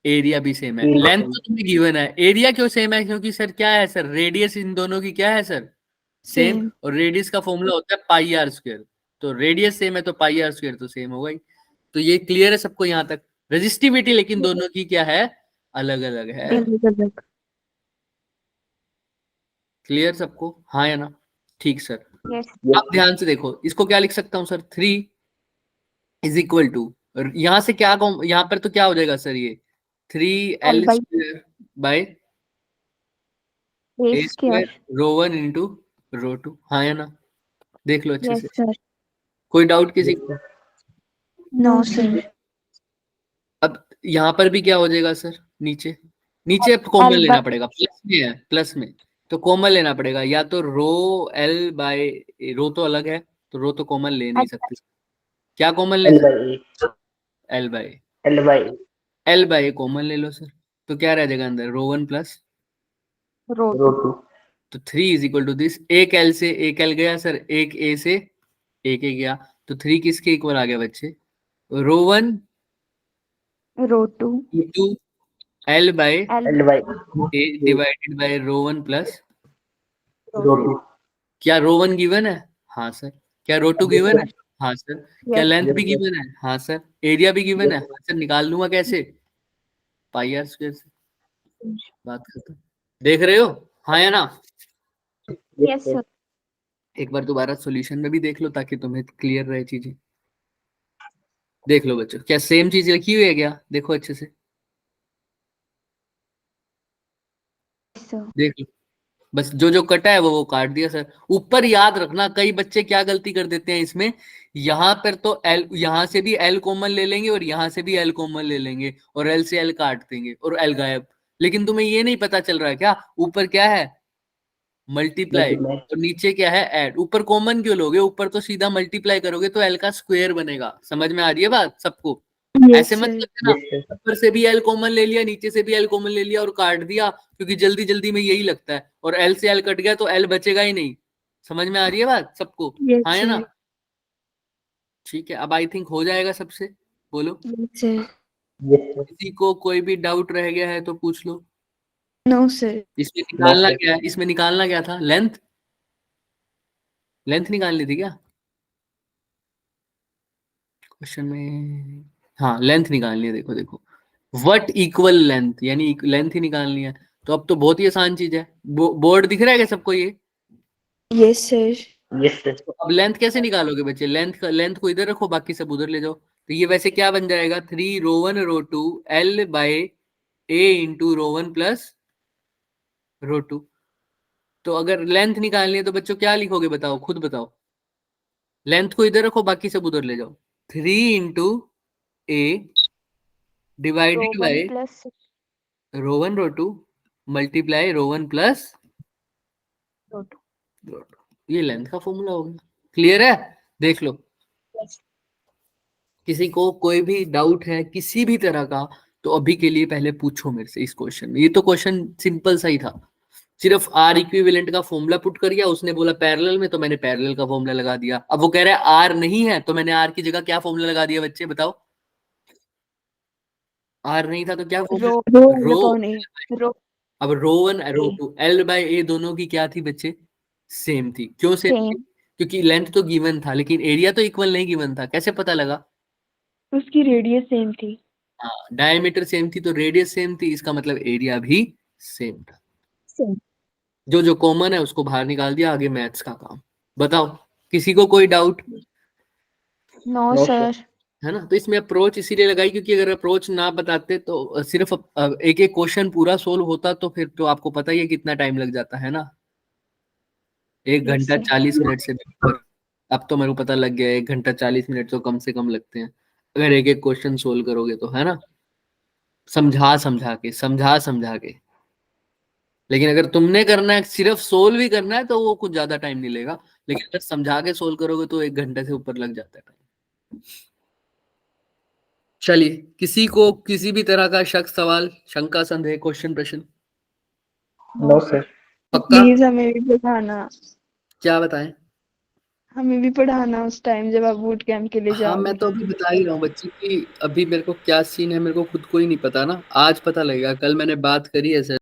एरिया भी सेम है। लेंथ तो तुम्हें गिवन है, एरिया क्यों सेम है? क्योंकि सर क्या है सर, रेडियस इन दोनों की क्या है सर? सेम। सेम। और रेडियस का फॉर्मूला होता है पाई आर स्क्वायर, तो रेडियस सेम है तो पाई आर स्क्वायर तो सेम होगा ही। तो ये क्लियर है सबको यहाँ तक? रेजिस्टिविटी लेकिन दोनों की क्या है? अलग अलग है। अलग। क्लियर सबको हाँ या ना? ठीक सर। Yes. अब ध्यान से देखो, इसको क्या लिख सकता हूँ सर? 3 इज इक्वल टू, यहाँ से क्या यहाँ पर तो क्या हो जाएगा सर? ये 3 L L by square by A A square. Square rho 1 into rho 2। हाँ या ना? देख लो अच्छे Yes, से। sir. कोई डाउट किसी yes, को? sir. No sir. अब यहाँ पर भी क्या हो जाएगा सर? नीचे नीचे कॉमन L लेना by पड़ेगा, प्लस में है, प्लस में तो कॉमन लेना पड़ेगा, या तो रो एल बाय, रो तो अलग है तो रो तो कॉमन ले नहीं सकते। क्या कॉमन ले L by सकते? A. L by L by A. L by common ले लो सर, तो क्या रह जाएगा अंदर? रो 1 प्लस row Row 2. 2. तो 3 इज इक्वल टू दिस। एक एल से एक एल गया सर, एक ए से एक ए गया, तो 3 किसके इक्वल आ गया बच्चे? Rho 1 Row 2. Into L by L L by A A. Divided by rho 1 plus. Row 2. क्या रो 1 गिवन है? हाँ सर। क्या रो 2 Yes, गिवन sir. है? हाँ सर। क्या yes. लेंथ Yes, भी sir. गिवन है? हाँ सर। एरिया भी गिवन है? Yes, हाँ सर। निकाल लूंगा कैसे? पाई आर स्क्वायर से। बात खत्म। देख रहे हो हाँ या ना? Yes, sir. एक बार दोबारा सॉल्यूशन में भी देख लो ताकि तुम्हें क्लियर रहे चीजें। देख लो बच्चों, क्या सेम चीज लिखी हुई है क्या? देखो अच्छे से, Yes, sir. देख लो। बस जो जो कटा है वो काट दिया सर। ऊपर याद रखना, कई बच्चे क्या गलती कर देते हैं इसमें, यहाँ पर तो एल, यहाँ से भी एल कॉमन ले लेंगे और यहाँ से भी एल कॉमन ले लेंगे और एल से एल काट देंगे और एल गायब। लेकिन तुम्हें ये नहीं पता चल रहा है क्या ऊपर क्या है? Multiply, Multiply. और नीचे क्या है? ऐड। ऊपर कॉमन क्यों लोगे? ऊपर तो सीधा मल्टीप्लाई करोगे तो एल का स्क्वायर बनेगा। समझ में आ रही है बात सबको? Yes, ऐसे मत sir. करना, Yes, sir. ऊपर से भी एल कॉमन ले लिया, नीचे से भी एल कॉमन ले लिया और काट दिया, क्योंकि जल्दी जल्दी में यही लगता है, और एल से एल कट गया तो एल बचेगा ही नहीं। समझ में आ रही है बात सबको? Yes, हाँ है sir. ना? ठीक है, अब आई थिंक हो जाएगा सबसे। बोलो, Yes, sir. Yes, sir. किसी को कोई भी डाउट रह गया है तो पूछ लो। No, sir. इसमें निकालना sir. क्या है? इसमें निकालना क्या था? लेंथ, लेंथ निकालनी थी क्या क्वेश्चन में? हाँ, लेंथ निकालनी है। देखो देखो, व्हाट इक्वल लेंथ, यानी लेंथ ही निकालनी है। तो अब तो बहुत ही आसान चीज है। बोर्ड दिख रहा है क्या सबको ये? Yes, sir. Yes, sir. तो अब लेंथ कैसे निकालोगे बच्चे? लेंथ को इधर रखो, बाकी सब उधर ले जाओ। तो ये वैसे क्या बन जाएगा? 3 rho 1 rho 2 L by A into rho 1 plus rho 2। तो अगर लेंथ निकालनी है तो बच्चों क्या लिखोगे? बताओ, खुद बताओ। लेंथ को इधर रखो, बाकी सब उधर ले जाओ। 3 into A Row divided 1 by plus rho 1 rho 2 multiply rho 1 plus row 2. ये लेंथ का फॉर्मूला होगा। क्लियर है? देख लो, Yes. किसी को कोई भी डाउट है किसी भी तरह का तो अभी के लिए पहले पूछो मेरे से इस क्वेश्चन में। ये तो क्वेश्चन सिंपल सा ही था, सिर्फ आर इक्विवेलेंट का फॉर्मूला पुट कर दिया। उसने बोला पैरेलल में, तो मैंने पैरेलल का फॉर्मूला लगा दिया। अब वो कह रहा है आर नहीं है, तो मैंने आर की जगह क्या फॉर्मूला लगा दिया? बच्चे बताओ, आर नहीं था तो क्या formula? Row Row rho. upon A. row अब रो 1 रो 2 एल बाय ए दोनों की क्या थी बच्चे? सेम थी। क्यों सेम थी? same. क्योंकि लेंथ तो गिवन था लेकिन एरिया तो इक्वल नहीं गिवन था। कैसे पता लगा? उसकी रेडियस सेम थी। हाँ, डायमीटर सेम थी तो रेडियस सेम थी, इसका मतलब एरिया भी सेम था। Same. जो जो कॉमन है उसको बाहर निकाल दिया। आगे मैथ्स का काम। बताओ, किसी को कोई डाउट No, No, sir. है ना? तो इसमें अप्रोच इसीलिए लगाई क्योंकि अगर अप्रोच ना बताते तो सिर्फ एक एक क्वेश्चन पूरा सोल्व होता तो फिर तो आपको पता ही है कितना टाइम लग जाता है ना। 1 Yes, घंटा sir. 40 मिनट से भी ऊपर। अब तो मेरे को पता लग गया 1 घंटा 40 मिनट तो कम से कम लगते हैं अगर एक एक क्वेश्चन सोल्व करोगे तो, है ना? समझा समझा के। लेकिन अगर तुमने करना है, सिर्फ सोल्व ही करना है, तो वो कुछ ज्यादा टाइम नहीं लेगा। लेकिन अगर समझा के सोल्व करोगे तो 1 घंटे से ऊपर लग जाता है टाइम। चलिए, किसी को किसी भी तरह का शक, सवाल, शंका, संदेह, क्वेश्चन, प्रश्न? No, sir. पक्का? प्लीज हमें भी पढ़ाना, क्या बताएं? हमें भी पढ़ाना उस टाइम जब आप बूट कैंप के लिए हाँ, जाओगे। मैं तो अभी बता ही रहा हूँ बच्ची की अभी मेरे को क्या सीन है मेरे को खुद को ही नहीं पता ना। आज पता लगेगा। कल मैंने बात करी है सर